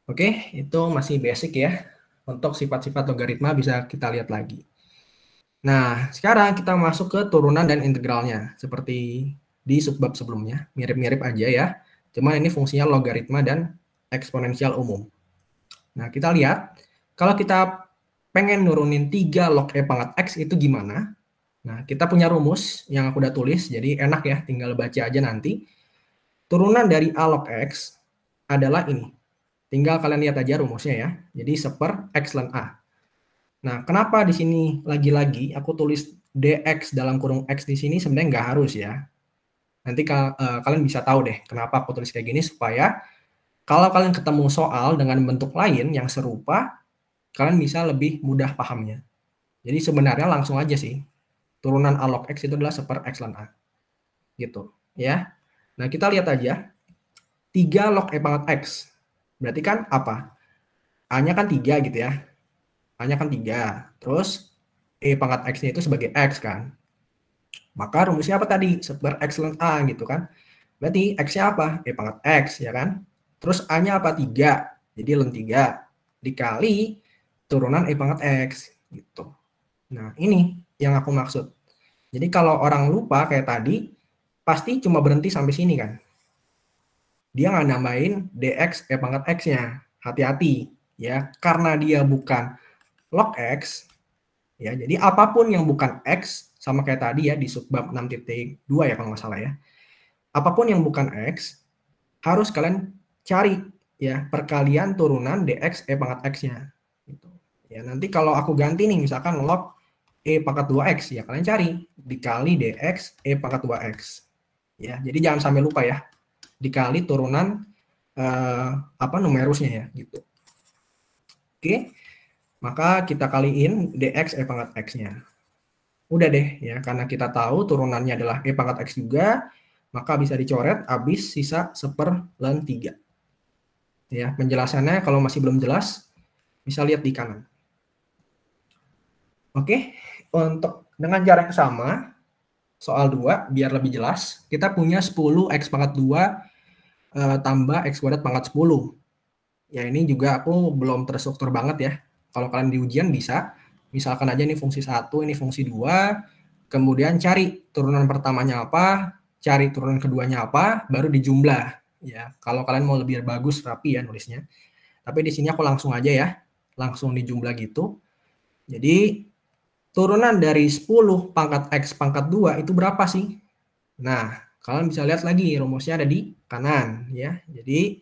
Oke, itu masih basic ya. Untuk sifat-sifat logaritma bisa kita lihat lagi. Nah, sekarang kita masuk ke turunan dan integralnya. Seperti di subbab sebelumnya. Mirip-mirip aja ya. Cuma ini fungsinya logaritma dan eksponensial umum. Nah, kita lihat. Kalau kita pengen nurunin 3 log E pangkat X itu gimana? Nah, kita punya rumus yang aku udah tulis. Jadi enak ya, tinggal baca aja nanti. Turunan dari A log X adalah ini. Tinggal kalian lihat aja rumusnya ya. Jadi seper X ln A. Nah, kenapa di sini lagi-lagi aku tulis dx dalam kurung X di sini sebenarnya nggak harus ya. Nanti kalian bisa tahu deh kenapa aku tulis kayak gini supaya kalau kalian ketemu soal dengan bentuk lain yang serupa, kalian bisa lebih mudah pahamnya. Jadi sebenarnya langsung aja sih. Turunan A log X itu adalah seper X ln A. Gitu ya. Nah, kita lihat aja. 3 log E pangkat X. Berarti kan apa? A-nya kan 3 gitu ya. A-nya kan 3. Terus E pangkat X-nya itu sebagai X kan. Maka rumusnya apa tadi? Seper X ln A gitu kan. Berarti X-nya apa? E pangkat X ya kan. Terus A-nya apa? 3. Jadi ln 3. Dikali turunan E pangkat X. Gitu. Nah ini yang aku maksud. Jadi kalau orang lupa kayak tadi, pasti cuma berhenti sampai sini kan. Dia nggak nambahin dx E pangkat X-nya. Hati-hati ya. Karena dia bukan log X, ya, jadi apapun yang bukan X, sama kayak tadi ya di subbab 6.2 ya kalau nggak salah ya. Apapun yang bukan X, harus kalian cari ya perkalian turunan dx E pangkat X-nya. Gitu. Ya, nanti kalau aku ganti nih, misalkan log E pangkat 2X, ya kalian cari dikali dx E pangkat 2X. Ya, jadi jangan sampai lupa ya, dikali turunan numerusnya ya, gitu. Oke. Maka kita kaliin dx E pangkat X-nya. Udah deh ya, karena kita tahu turunannya adalah E pangkat X juga, maka bisa dicoret, habis sisa seper ln 3. Ya, penjelasannya kalau masih belum jelas, bisa lihat di kanan. Oke, untuk dengan cara yang sama, soal 2, biar lebih jelas, kita punya 10X pangkat 2 tambah X kuadrat pangkat 10. Ya, ini juga aku belum terstruktur banget ya. Kalau kalian di ujian bisa, misalkan aja ini fungsi 1, ini fungsi 2, kemudian cari turunan pertamanya apa, cari turunan keduanya apa, baru dijumlah. Ya, kalau kalian mau lebih bagus rapi ya nulisnya. Tapi di sini aku langsung aja ya, langsung dijumlah gitu. Jadi turunan dari 10 pangkat X pangkat 2 itu berapa sih? Nah, kalian bisa lihat lagi rumusnya ada di kanan ya. Jadi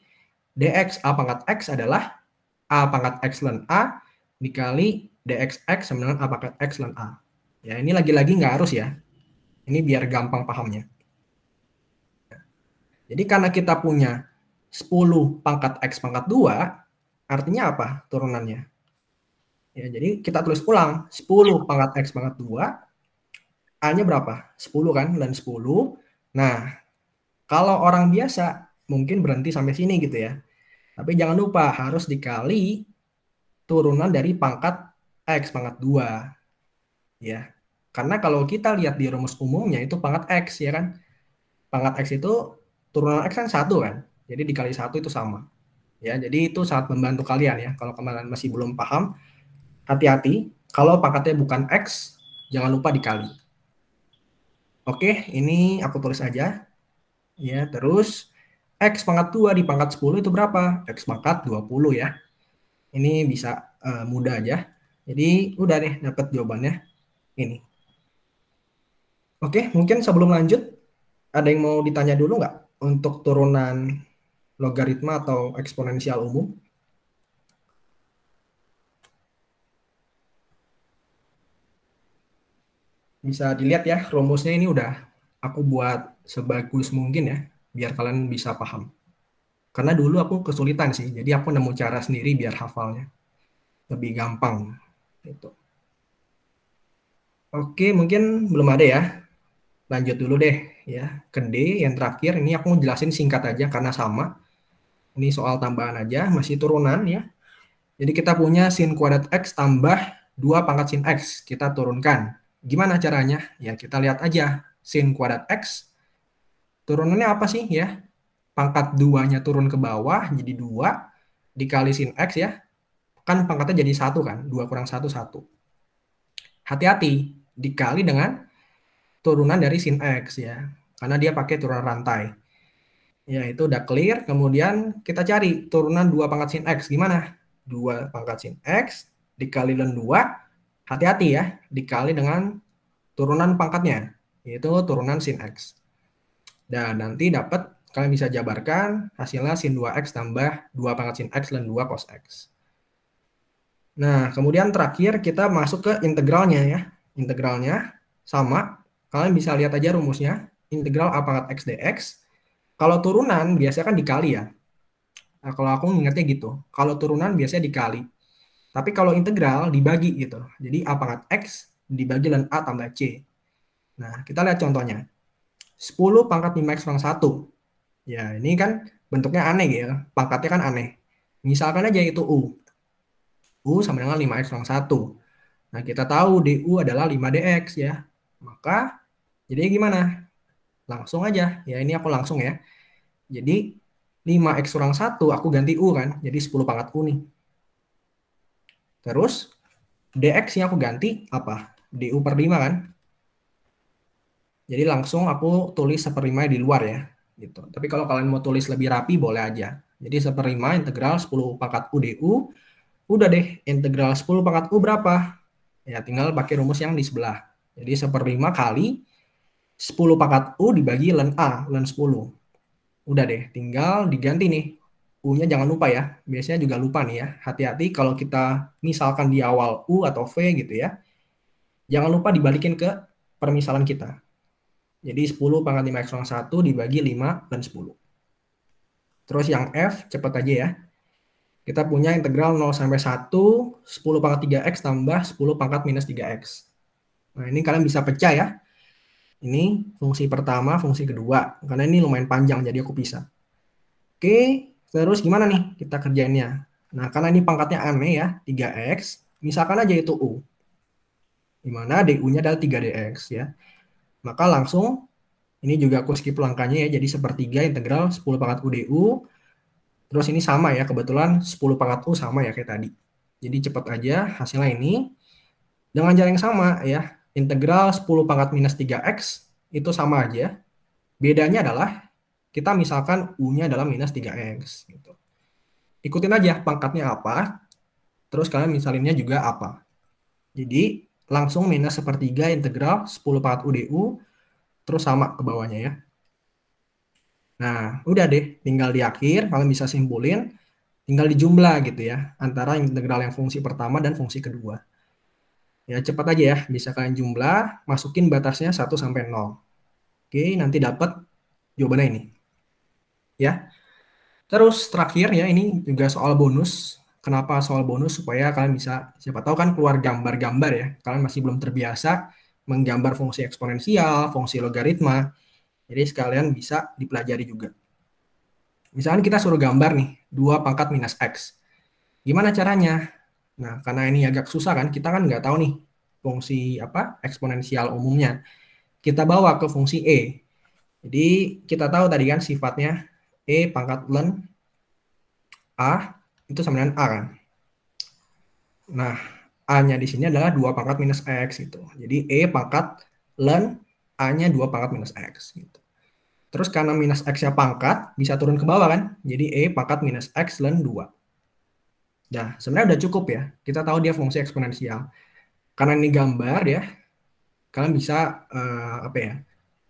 dx A pangkat X adalah A pangkat X ln A dikali dxx sama dengan A pangkat X ln A. Ya, ini lagi-lagi nggak harus ya. Ini biar gampang pahamnya. Jadi karena kita punya 10 pangkat X pangkat 2, artinya apa turunannya? Ya, jadi kita tulis ulang. 10 pangkat X pangkat 2, A-nya berapa? 10 kan, dan 10. Nah, kalau orang biasa mungkin berhenti sampai sini gitu ya. Tapi jangan lupa harus dikali turunan dari pangkat X pangkat 2. Ya. Karena kalau kita lihat di rumus umumnya itu pangkat X ya kan. Pangkat X itu turunan X kan 1 kan. Jadi dikali 1 itu sama. Ya, jadi itu sangat membantu kalian ya. Kalau kalian masih belum paham, hati-hati. Kalau pangkatnya bukan X, jangan lupa dikali. Oke, ini aku tulis aja. Ya, terus X pangkat 2 di pangkat 10 itu berapa? X pangkat 20 ya. Ini bisa mudah aja. Jadi udah deh dapat jawabannya. ini. Oke, mungkin sebelum lanjut, ada yang mau ditanya dulu nggak untuk turunan logaritma atau eksponensial umum? Bisa dilihat ya, rumusnya ini udah aku buat sebagus mungkin ya, biar kalian bisa paham. Karena dulu aku kesulitan sih, jadi aku nemu cara sendiri biar hafalnya lebih gampang. Gitu. Oke, mungkin belum ada ya. Lanjut dulu deh ya. Ke D yang terakhir, ini aku jelasin singkat aja karena sama. Ini soal tambahan aja, masih turunan ya. Jadi kita punya sin kuadrat X tambah 2 pangkat sin X. Kita turunkan. Gimana caranya? Ya kita lihat aja. Sin kuadrat X, turunannya apa sih ya? Pangkat 2-nya turun ke bawah, jadi 2. Dikali sin X ya. Kan pangkatnya jadi 1 kan? 2 kurang 1, 1. Hati-hati, dikali dengan turunan dari sin X ya. Karena dia pakai turunan rantai. Ya, itu udah clear. Kemudian kita cari turunan 2 pangkat sin X. Gimana? 2 pangkat sin X dikali ln 2. Hati-hati ya, dikali dengan turunan pangkatnya, yaitu turunan sin X. Dan nanti dapat, kalian bisa jabarkan, hasilnya sin 2X tambah 2 pangkat sin X ln 2 cos X. Nah, kemudian terakhir kita masuk ke integralnya ya. Integralnya sama, kalian bisa lihat aja rumusnya. Integral a pangkat X dx. Kalau turunan biasanya kan dikali ya. Nah, kalau aku ingatnya gitu. Kalau turunan biasanya dikali. Tapi kalau integral dibagi gitu. Jadi a pangkat X dibagi ln a tambah C. Nah, kita lihat contohnya. 10 pangkat 5X kurang 1. Ya, ini kan bentuknya aneh ya. Pangkatnya kan aneh. Misalkan aja itu U. U sama dengan 5X kurang 1. Nah, kita tahu DU adalah 5DX ya. Maka, jadi gimana? Langsung aja. Ya, ini aku langsung ya. Jadi, 5X kurang 1 aku ganti U kan. Jadi 10 pangkat U nih. Terus, DX-nya aku ganti apa? DU per 5 kan. Jadi langsung aku tulis 1/5 di luar ya. Gitu. Tapi kalau kalian mau tulis lebih rapi boleh aja. Jadi 1/5 integral 10 pangkat U DU. Udah deh, integral 10 pangkat U berapa? Ya tinggal pakai rumus yang di sebelah. Jadi 1/5 kali 10 pangkat U dibagi ln A, ln 10. Udah deh, tinggal diganti nih. U-nya jangan lupa ya. Biasanya juga lupa nih ya. Hati-hati kalau kita misalkan di awal U atau V gitu ya. Jangan lupa dibalikin ke permisalan kita. Jadi 10 pangkat 5X kurang 1 dibagi 5 dan 10. Terus yang F, cepat aja ya. Kita punya integral 0 sampai 1, 10 pangkat 3X tambah 10 pangkat minus 3X. Nah, ini kalian bisa pecah ya. Ini fungsi pertama, fungsi kedua. Karena ini lumayan panjang, jadi aku pisah. Oke, terus gimana nih kita kerjainnya? Nah, karena ini pangkatnya aneh ya, 3X. Misalkan aja itu U. Dimana DU-nya adalah 3DX ya. Maka langsung, ini juga aku skip langkahnya ya, jadi sepertiga integral 10 pangkat U DU. Terus ini sama ya, kebetulan 10 pangkat U sama ya kayak tadi. Jadi cepat aja hasilnya ini. Dengan cara yang sama ya, integral 10 pangkat minus 3X itu sama aja. Bedanya adalah kita misalkan U-nya adalah minus 3X. Gitu. Ikutin aja pangkatnya apa, terus kalian misalinnya juga apa. Jadi langsung minus sepertiga integral 10 pangkat U DU, terus sama ke bawahnya ya. Nah, udah deh, tinggal di akhir, kalian bisa simpulin, tinggal dijumlah gitu ya, antara integral yang fungsi pertama dan fungsi kedua. Ya, cepat aja ya, bisa kalian jumlah, masukin batasnya 1 sampai 0. Oke, nanti dapat jawabannya ini. Ya. Terus terakhir ya, ini juga soal bonus. Kenapa soal bonus? Supaya kalian bisa, siapa tahu kan keluar gambar-gambar ya. Kalian masih belum terbiasa menggambar fungsi eksponensial, fungsi logaritma. Jadi sekalian bisa dipelajari juga. Misalnya kita suruh gambar nih, 2 pangkat minus X. Gimana caranya? Nah, karena ini agak susah kan, kita kan nggak tahu nih fungsi apa eksponensial umumnya. Kita bawa ke fungsi E. Jadi kita tahu tadi kan sifatnya E pangkat ln A itu sama dengan A kan. Nah, A-nya di sini adalah 2 pangkat minus X gitu. Jadi E pangkat ln A-nya 2 pangkat minus X gitu. Terus karena minus X-nya pangkat, bisa turun ke bawah kan. Jadi E pangkat minus X ln 2. Nah, sebenarnya udah cukup ya. Kita tahu dia fungsi eksponensial. Karena ini gambar ya, kalian bisa apa ya?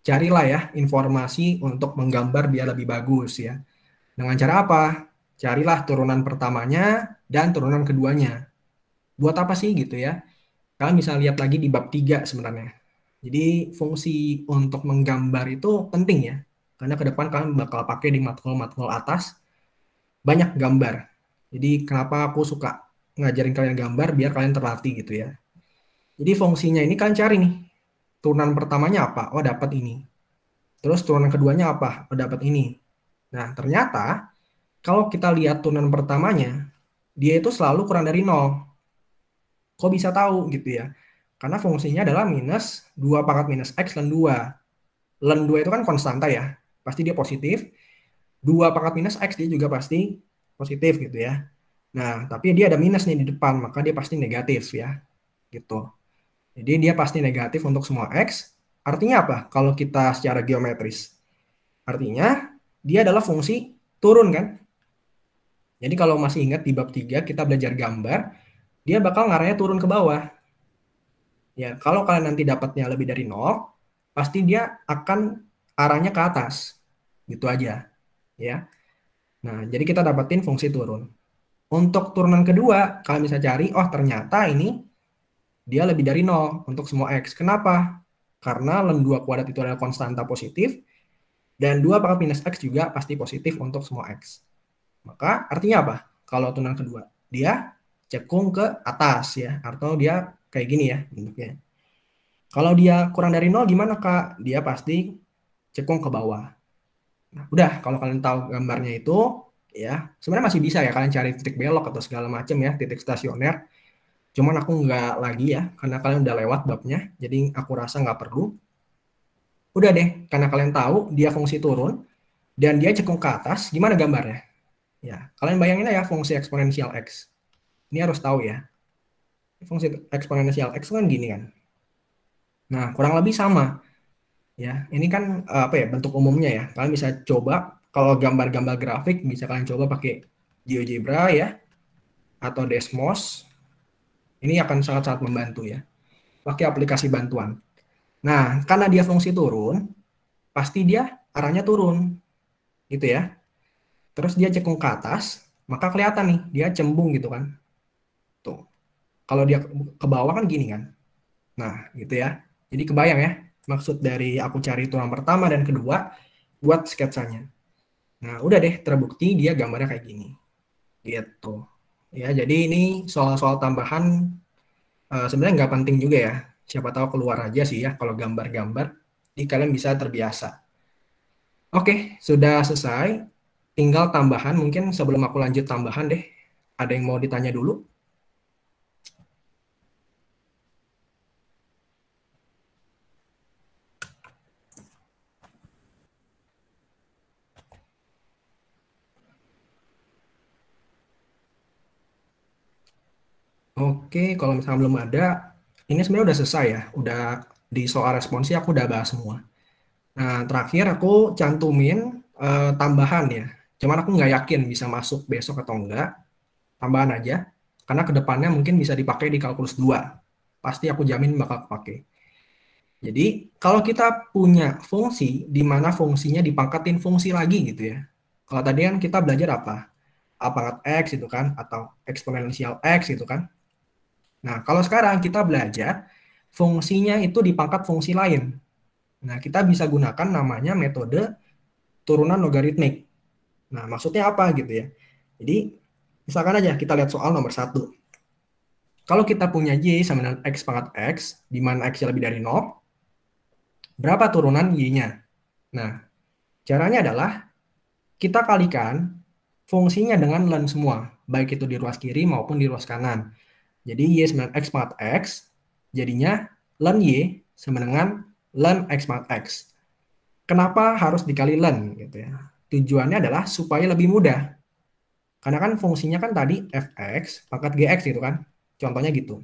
Carilah ya informasi untuk menggambar biar lebih bagus ya. Dengan cara apa? Carilah turunan pertamanya dan turunan keduanya. Buat apa sih gitu ya? Kalian bisa lihat lagi di bab 3 sebenarnya. Jadi fungsi untuk menggambar itu penting ya. Karena ke depan kalian bakal pakai di matkul-matkul atas banyak gambar. Jadi kenapa aku suka ngajarin kalian gambar biar kalian terlatih gitu ya. Jadi fungsinya ini kalian cari nih. Turunan pertamanya apa? Oh, dapat ini. Terus turunan keduanya apa? Oh, dapat ini. Nah, ternyata kalau kita lihat turunan pertamanya, dia itu selalu kurang dari 0. Kok bisa tahu gitu ya? Karena fungsinya adalah minus 2 pangkat minus X ln 2. Ln 2 itu kan konstanta ya. Pasti dia positif. 2 pangkat minus X dia juga pasti positif gitu ya. Nah, tapi dia ada minus nih di depan, maka dia pasti negatif ya. Gitu. Jadi dia pasti negatif untuk semua X. Artinya apa? Kalau kita secara geometris. Artinya dia adalah fungsi turun kan? Jadi kalau masih ingat di bab 3 kita belajar gambar, dia bakal ngarahnya turun ke bawah. Ya, kalau kalian nanti dapatnya lebih dari 0, pasti dia akan arahnya ke atas. Gitu aja. Ya. Nah, jadi kita dapetin fungsi turun. Untuk turunan kedua, kalian bisa cari, oh ternyata ini dia lebih dari 0 untuk semua X. Kenapa? Karena ln 2 kuadrat itu adalah konstanta positif, dan 2 pangkat minus X juga pasti positif untuk semua X. Maka artinya apa? Kalau turunan kedua, dia cekung ke atas ya, atau dia kayak gini ya bentuknya. Kalau dia kurang dari 0 gimana Kak? Dia pasti cekung ke bawah. Nah, udah kalau kalian tahu gambarnya itu, ya sebenarnya masih bisa ya kalian cari titik belok atau segala macam ya, titik stasioner. Cuman aku nggak lagi ya, karena kalian udah lewat babnya, jadi aku rasa nggak perlu. Udah deh, karena kalian tahu dia fungsi turun, dan dia cekung ke atas, gimana gambarnya? Ya, kalian bayangin aja fungsi eksponensial X. Ini harus tahu ya. Fungsi eksponensial X kan gini kan. Nah, kurang lebih sama. Ya, ini kan apa ya bentuk umumnya ya. Kalian bisa coba kalau gambar-gambar grafik bisa kalian coba pakai GeoGebra ya atau Desmos. Ini akan sangat-sangat membantu ya. Pakai aplikasi bantuan. Nah, karena dia fungsi turun, pasti dia arahnya turun. Gitu ya. Terus dia cekung ke atas, maka kelihatan nih, dia cembung gitu kan. Tuh. Kalau dia ke bawah kan gini kan. Nah, gitu ya. Jadi kebayang ya, maksud dari aku cari tulang pertama dan kedua buat sketsanya. Nah, udah deh terbukti dia gambarnya kayak gini. Gitu. Ya, jadi ini soal-soal tambahan sebenarnya nggak penting juga ya. Siapa tahu keluar aja sih ya kalau gambar-gambar. Jadi kalian bisa terbiasa. Oke, sudah selesai. Tinggal tambahan, mungkin sebelum aku lanjut tambahan deh. Ada yang mau ditanya dulu? Oke, kalau misalnya belum ada, ini sebenarnya udah selesai ya. Udah di soal responsi aku udah bahas semua. Nah, terakhir aku cantumin tambahan ya. Cuman aku nggak yakin bisa masuk besok atau enggak. Tambahan aja. Karena kedepannya mungkin bisa dipakai di kalkulus 2. Pasti aku jamin bakal kepake. Jadi, kalau kita punya fungsi di mana fungsinya dipangkatin fungsi lagi gitu ya. Kalau tadi kan kita belajar apa? A pangkat X itu kan, atau eksponensial X itu kan. Nah, kalau sekarang kita belajar fungsinya itu dipangkat fungsi lain. Nah, kita bisa gunakan namanya metode turunan logaritmik. Nah, maksudnya apa gitu ya? Jadi, misalkan aja kita lihat soal nomor 1. Kalau kita punya Y sama dengan X pangkat X, di mana X lebih dari 0, berapa turunan Y-nya? Nah, caranya adalah kita kalikan fungsinya dengan ln semua, baik itu di ruas kiri maupun di ruas kanan. Jadi Y sama dengan X pangkat X, jadinya ln Y sama dengan ln X pangkat X. Kenapa harus dikali ln gitu ya? Tujuannya adalah supaya lebih mudah. Karena kan fungsinya kan tadi fx pangkat gx gitu kan. Contohnya gitu.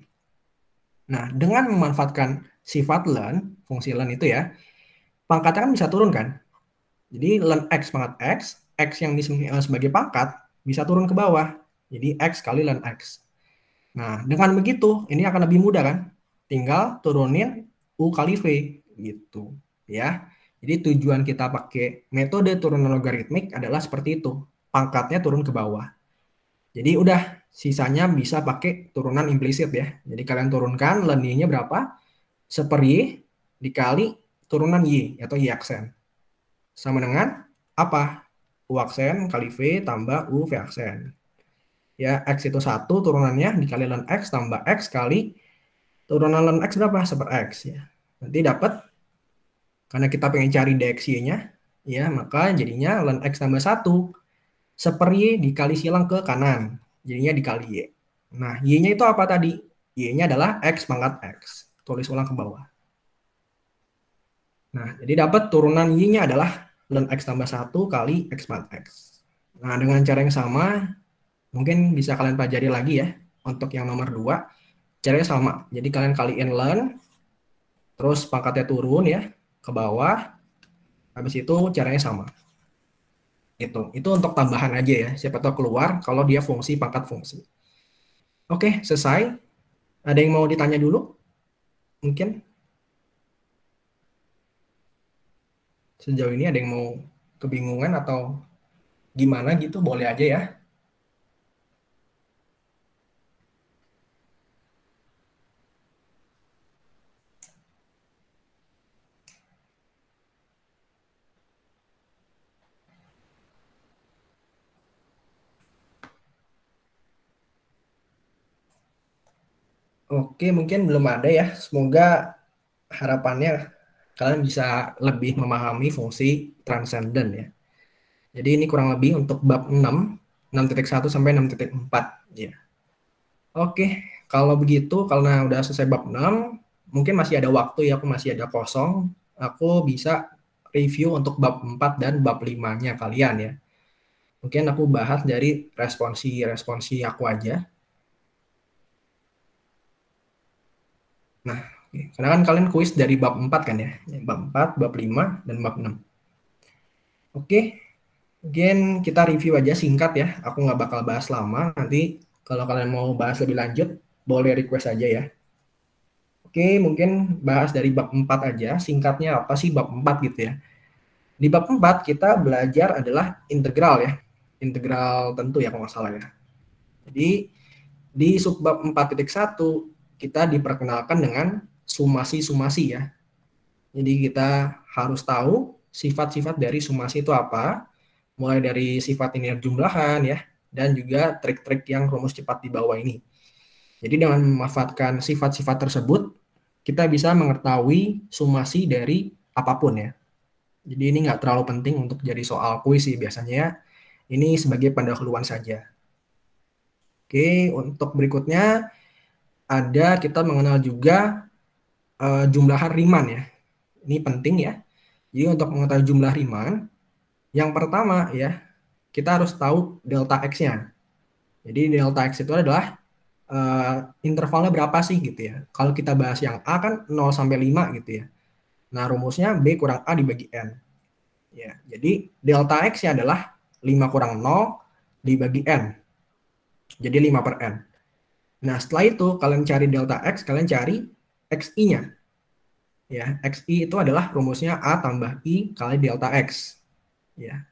Nah, dengan memanfaatkan sifat ln, fungsi ln itu ya, pangkatnya kan bisa turun kan? Jadi ln x pangkat x yang sebagai pangkat bisa turun ke bawah. Jadi x kali ln x. Nah, dengan begitu ini akan lebih mudah kan? Tinggal turunin U kali V gitu ya. Jadi tujuan kita pakai metode turunan logaritmik adalah seperti itu. Pangkatnya turun ke bawah. Jadi udah sisanya bisa pakai turunan implisit ya. Jadi kalian turunkan ln Y-nya berapa? 1/Y dikali turunan Y atau Y aksen. Sama dengan apa? U aksen kali V tambah U V aksen. Ya, X itu 1 turunannya dikali ln X tambah X kali turunan ln X berapa? 1/X ya. Nanti dapat, karena kita pengen cari DXY-nya, ya, maka jadinya ln X tambah 1 1/Y dikali silang ke kanan. Jadinya dikali Y. Nah, Y-nya itu apa tadi? Y-nya adalah X pangkat X. Tulis ulang ke bawah. Nah, jadi dapat turunan Y-nya adalah ln X tambah 1 kali X pangkat X. Nah, dengan cara yang sama, mungkin bisa kalian pelajari lagi ya. Untuk yang nomor 2, caranya sama. Jadi kalian kaliin ln, terus pangkatnya turun ya, ke bawah. Habis itu caranya sama. Itu untuk tambahan aja ya. Siapa tahu keluar kalau dia fungsi pangkat fungsi. Oke, selesai. Ada yang mau ditanya dulu? Mungkin sejauh ini ada yang mau kebingungan atau gimana gitu, boleh aja ya. Oke, mungkin belum ada ya. Semoga harapannya kalian bisa lebih memahami fungsi transenden ya. Jadi ini kurang lebih untuk bab 6, 6.1 sampai 6.4 ya. Oke, kalau begitu karena udah selesai bab 6, mungkin masih ada waktu ya, aku masih ada kosong. Aku bisa review untuk bab 4 dan bab 5-nya kalian ya. Mungkin aku bahas dari responsi aku aja. Nah, karena kan kalian kuis dari bab 4 kan ya. Bab 4, bab 5, dan bab 6. Oke, mungkin kita review aja singkat ya. Aku nggak bakal bahas lama. Nanti kalau kalian mau bahas lebih lanjut, boleh request aja ya. Oke, mungkin bahas dari bab 4 aja. Singkatnya apa sih bab 4 gitu ya. Di bab 4 kita belajar adalah integral ya. Integral tentu ya kalau nggak salah ya. Jadi di subbab 4.1 kita diperkenalkan dengan sumasi-sumasi ya. Jadi kita harus tahu sifat-sifat dari sumasi itu apa, mulai dari sifat linear jumlahan ya, dan juga trik-trik yang rumus cepat di bawah ini. Jadi dengan memanfaatkan sifat-sifat tersebut, kita bisa mengetahui sumasi dari apapun ya. Jadi ini nggak terlalu penting untuk jadi soal kuis sih biasanya. Ini sebagai pendahuluan saja. Oke, untuk berikutnya ada kita mengenal juga jumlahan Riemann ya. Ini penting ya. Jadi untuk mengetahui jumlah Riemann, yang pertama ya, kita harus tahu delta X-nya. Jadi delta X itu adalah intervalnya berapa sih gitu ya. Kalau kita bahas yang A kan 0 sampai 5 gitu ya. Nah, rumusnya B kurang A dibagi N. Ya, jadi delta X-nya adalah 5 kurang 0 dibagi N. Jadi 5 per N. Nah, setelah itu kalian cari delta X, kalian cari XI-nya. Ya, XI itu adalah rumusnya A tambah I kali delta X. Ya.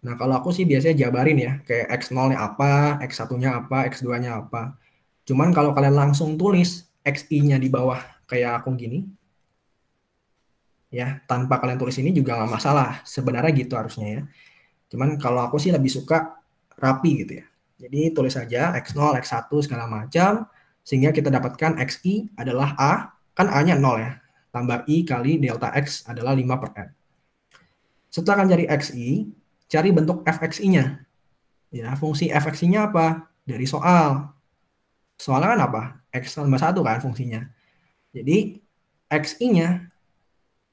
Nah, kalau aku sih biasanya jabarin ya, kayak X0-nya apa, X1-nya apa, X2-nya apa. Cuman kalau kalian langsung tulis XI-nya di bawah kayak aku gini, ya, tanpa kalian tulis ini juga nggak masalah. Sebenarnya gitu harusnya ya. Cuman kalau aku sih lebih suka rapi gitu ya. Jadi tulis saja X0, X1 segala macam, sehingga kita dapatkan XI adalah A, kan A-nya 0 ya, tambah I kali delta X adalah 5 per N. Setelah kalian cari XI, cari bentuk fxi-nya. Ya, fungsi fxi-nya apa? Dari soal. Soalnya kan apa? X tambah 1 kan fungsinya. Jadi xi-nya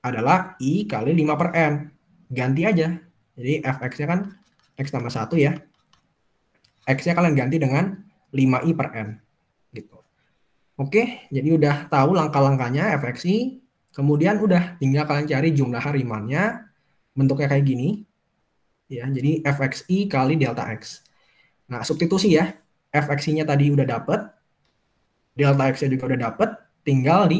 adalah I kali 5 per N. Ganti aja. Jadi fx-nya kan X tambah 1 ya. X-nya kalian ganti dengan 5i per N. Gitu. Oke, jadi udah tahu langkah-langkahnya fxi. Kemudian udah tinggal kalian cari jumlah Riemann-nya. Bentuknya kayak gini. Ya, jadi fxi kali delta X. Nah, substitusi ya. Fxi-nya tadi udah dapet. Delta X-nya juga udah dapet. Tinggal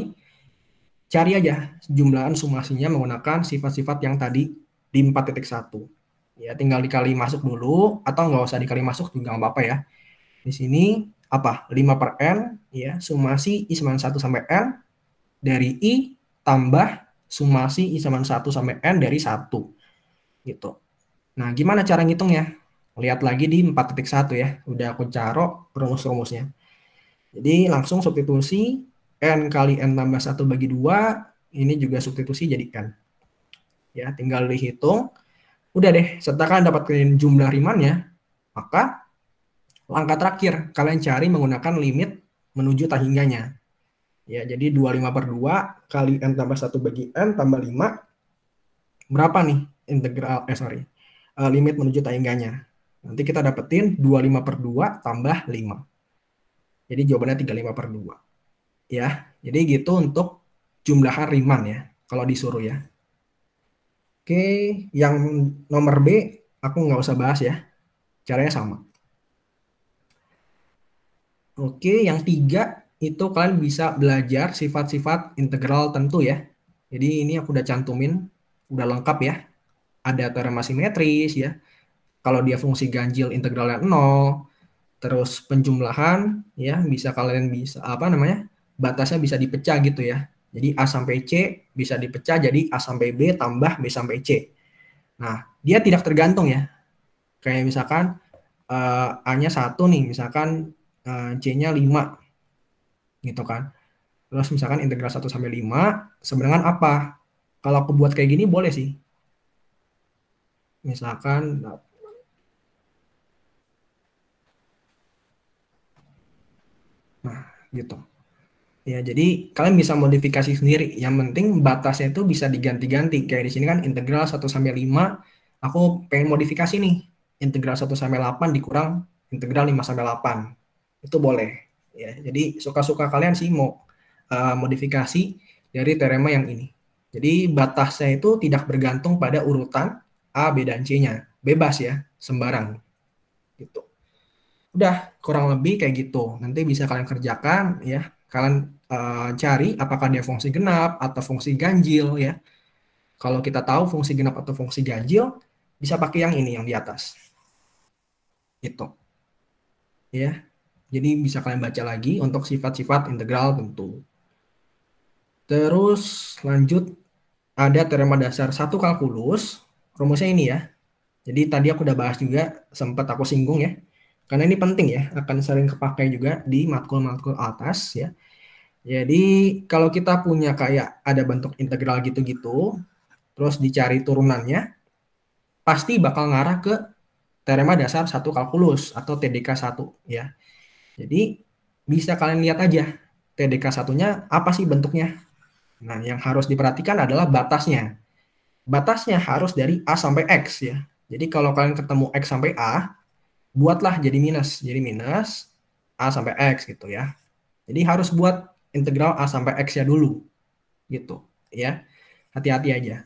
cari aja jumlahan sumasinya menggunakan sifat-sifat yang tadi di 4.1. Ya, tinggal dikali masuk dulu, atau nggak usah dikali masuk juga nggak apa-apa ya. Di sini apa? 5 per N, ya, sumasi I sama 1 sampai N dari I tambah sumasi I sama 1 sampai N dari 1. Gitu. Nah, gimana cara ngitungnya? Lihat lagi di 4.1 ya. Udah aku caro rumus-rumusnya. Jadi langsung substitusi N kali N tambah 1 bagi 2. Ini juga substitusi jadi N. Ya, tinggal dihitung. Udah deh, setelah kalian dapatkan jumlah rimannya, maka langkah terakhir kalian cari menggunakan limit menuju tak hingganya. Ya, jadi 25 per 2 kali N tambah 1 bagi N tambah 5. Berapa nih integral, limit menuju tak hingganya. Nanti kita dapetin 25 per 2 tambah 5. Jadi jawabannya 35 per 2. Ya, jadi gitu untuk jumlahan Riemann ya, kalau disuruh ya. Oke, yang nomor B aku nggak usah bahas ya, caranya sama. Oke, yang 3 itu kalian bisa belajar sifat-sifat integral tentu ya. Jadi ini aku udah cantumin, udah lengkap ya. Ada teorema simetris ya. Kalau dia fungsi ganjil integralnya 0, terus penjumlahan ya batasnya bisa dipecah gitu ya. Jadi A sampai C bisa dipecah jadi A sampai B tambah B sampai C. Nah, dia tidak tergantung ya. Kayak misalkan A-nya 1 nih, misalkan C-nya 5 gitu kan. Terus misalkan integral 1 sampai 5 sebenarnya apa? Kalau aku buat kayak gini boleh sih. Misalkan nah, gitu. Ya, jadi kalian bisa modifikasi sendiri. Yang penting batasnya itu bisa diganti-ganti. Kayak di sini kan integral 1 sampai 5, aku pengen modifikasi nih. Integral 1 sampai 8 dikurang integral 5 sampai 8. Itu boleh. Ya, jadi suka-suka kalian sih mau modifikasi dari teorema yang ini. Jadi batasnya itu tidak bergantung pada urutan A, B, dan C-nya. Bebas ya, sembarang. Gitu. Udah, kurang lebih kayak gitu. Nanti bisa kalian kerjakan ya. Kalian cari apakah dia fungsi genap atau fungsi ganjil ya. Kalau kita tahu fungsi genap atau fungsi ganjil, bisa pakai yang ini yang di atas. Itu. Ya. Jadi bisa kalian baca lagi untuk sifat-sifat integral tentu. Terus lanjut ada teorema dasar 1 kalkulus. Rumusnya ini ya. Jadi tadi aku udah bahas juga, sempat aku singgung ya. Karena ini penting ya, akan sering kepakai juga di matkul-matkul atas ya. Jadi kalau kita punya kayak ada bentuk integral gitu-gitu, terus dicari turunannya, pasti bakal ngarah ke teorema dasar 1 kalkulus atau TDK 1 ya. Jadi bisa kalian lihat aja TDK 1-nya apa sih bentuknya. Nah, yang harus diperhatikan adalah batasnya. Batasnya harus dari A sampai X ya. Jadi kalau kalian ketemu X sampai A, buatlah jadi minus. Jadi minus A sampai X gitu ya. Jadi harus buat integral A sampai X-nya dulu. Gitu ya. Hati-hati aja.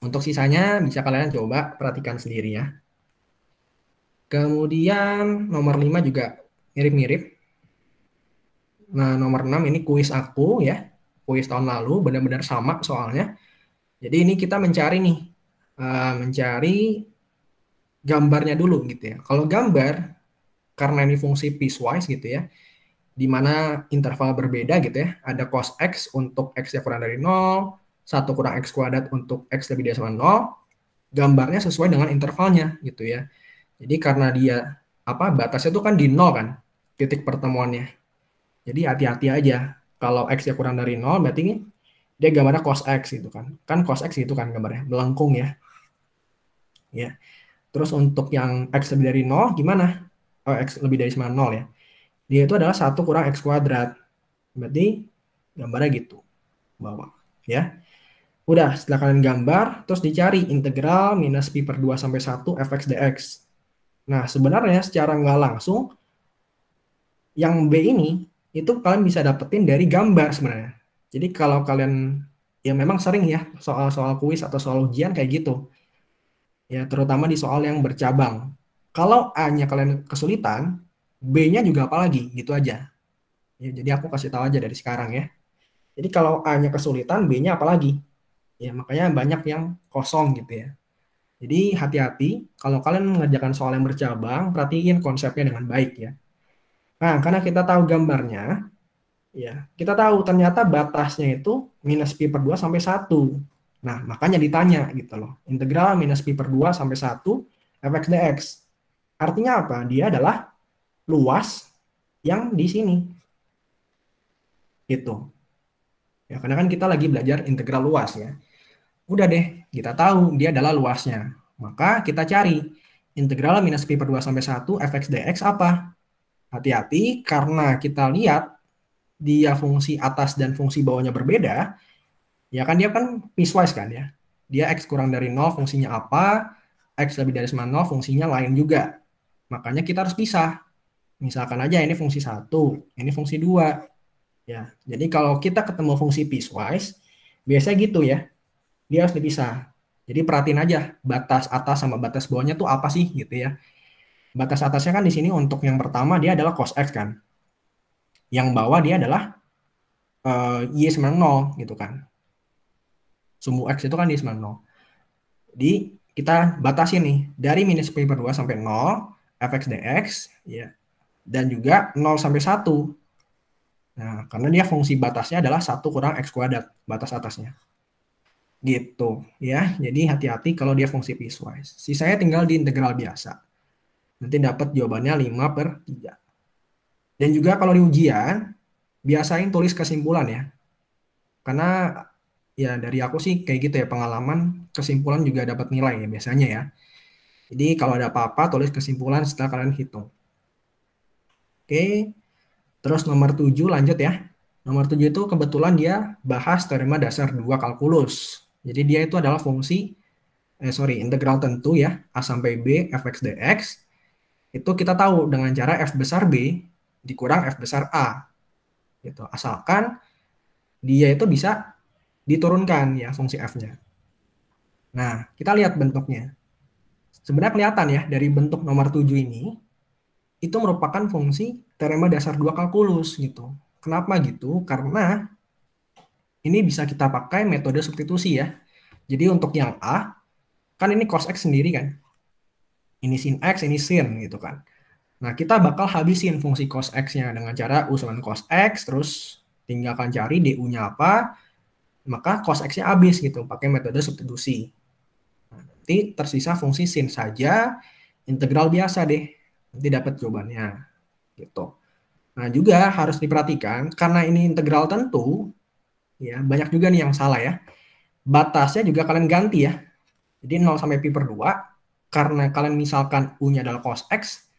Untuk sisanya bisa kalian coba perhatikan sendiri ya. Kemudian nomor 5 juga mirip-mirip. Nah, nomor 6 ini kuis aku ya. Kuis tahun lalu benar-benar sama soalnya. Jadi ini kita mencari nih. Mencari gambarnya dulu gitu ya. Kalau gambar, karena ini fungsi piecewise gitu ya, di mana interval berbeda gitu ya, ada cos X untuk X yang kurang dari 0, 1 kurang X kuadrat untuk X lebih dari sama 0, gambarnya sesuai dengan intervalnya gitu ya. Jadi karena dia batasnya itu kan di 0 kan, titik pertemuannya. Jadi hati-hati aja. Kalau X yang kurang dari 0 berarti dia gambarnya cos X gitu kan. Kan cos X itu kan gambarnya, melengkung ya. Ya. Terus untuk yang X lebih dari 0 gimana? X lebih dari sama 0 ya. Dia itu adalah 1 kurang X kuadrat. Berarti gambarnya gitu. Bawah. Ya. Udah, setelah kalian gambar, terus dicari integral minus pi per 2 sampai 1 fx dx. Nah, sebenarnya secara nggak langsung, yang B ini, itu kalian bisa dapetin dari gambar sebenarnya. Jadi kalau kalian, ya memang sering ya, soal-soal kuis atau soal ujian kayak gitu. Ya, terutama di soal yang bercabang. Kalau A-nya kalian kesulitan, B-nya juga apalagi, gitu aja. Ya, jadi aku kasih tahu aja dari sekarang ya. Jadi kalau A-nya kesulitan, B-nya apalagi? Ya, makanya banyak yang kosong gitu ya. Jadi hati-hati kalau kalian mengerjakan soal yang bercabang, perhatiin konsepnya dengan baik ya. Nah, karena kita tahu gambarnya, ya, kita tahu ternyata batasnya itu minus pi per 2 sampai 1. Nah, makanya ditanya gitu loh. Integral minus pi per 2 sampai 1 fx dx. Artinya apa? Dia adalah luas yang di sini. Gitu. Ya, karena kan kita lagi belajar integral luas ya. Udah deh, kita tahu dia adalah luasnya. Maka kita cari integral minus pi per 2 sampai 1 fx dx apa? Hati-hati karena kita lihat dia fungsi atas dan fungsi bawahnya berbeda, ya kan dia kan piecewise kan ya. Dia x kurang dari 0 fungsinya apa, x lebih dari sama 0 fungsinya lain juga. Makanya kita harus pisah. Misalkan aja ini fungsi 1, ini fungsi 2. Ya, jadi kalau kita ketemu fungsi piecewise, biasanya gitu ya. Dia harus dipisah. Jadi perhatiin aja batas atas sama batas bawahnya tuh apa sih gitu ya. Batas atasnya kan di sini untuk yang pertama dia adalah cos x kan. Yang bawah dia adalah y sama 0 gitu kan. Sumbu x itu kan y sama 0. Jadi kita batasi nih dari minus pi per 2 sampai 0 fx dx ya. Dan juga 0 sampai 1. Nah, karena dia fungsi batasnya adalah 1 kurang x kuadrat batas atasnya. Gitu ya. Jadi hati-hati kalau dia fungsi piecewise. Sisanya tinggal di integral biasa. Nanti dapat jawabannya 5 per 3. Dan juga kalau di ujian, biasain tulis kesimpulan ya. Karena ya dari aku sih kayak gitu ya, pengalaman kesimpulan juga dapat nilai ya biasanya ya. Jadi kalau ada apa-apa tulis kesimpulan setelah kalian hitung. Oke, terus nomor 7 lanjut ya. Nomor 7 itu kebetulan dia bahas teorema dasar 2 kalkulus. Jadi dia itu adalah fungsi, integral tentu ya, A sampai B fx dx. Itu kita tahu dengan cara f besar B dikurang f besar A. Gitu. Asalkan dia itu bisa diturunkan ya fungsi f-nya. Nah, kita lihat bentuknya. Sebenarnya kelihatan ya dari bentuk nomor 7 ini, itu merupakan fungsi teorema dasar 2 kalkulus gitu. Kenapa gitu? Karena ini bisa kita pakai metode substitusi ya. Jadi untuk yang A, kan ini cos X sendiri kan. Ini sin X, ini sin gitu kan. Nah, kita bakal habisin fungsi cos X-nya dengan cara U sama cos X, terus tinggalkan cari DU-nya apa, maka cos X-nya habis gitu, pakai metode substitusi. Nah, nanti tersisa fungsi sin saja, integral biasa deh. Nanti dapat jawabannya. Gitu. Nah, juga harus diperhatikan, karena ini integral tentu, ya banyak juga nih yang salah ya. Batasnya juga kalian ganti ya. Jadi 0 sampai pi per 2, karena kalian misalkan U-nya adalah cos X,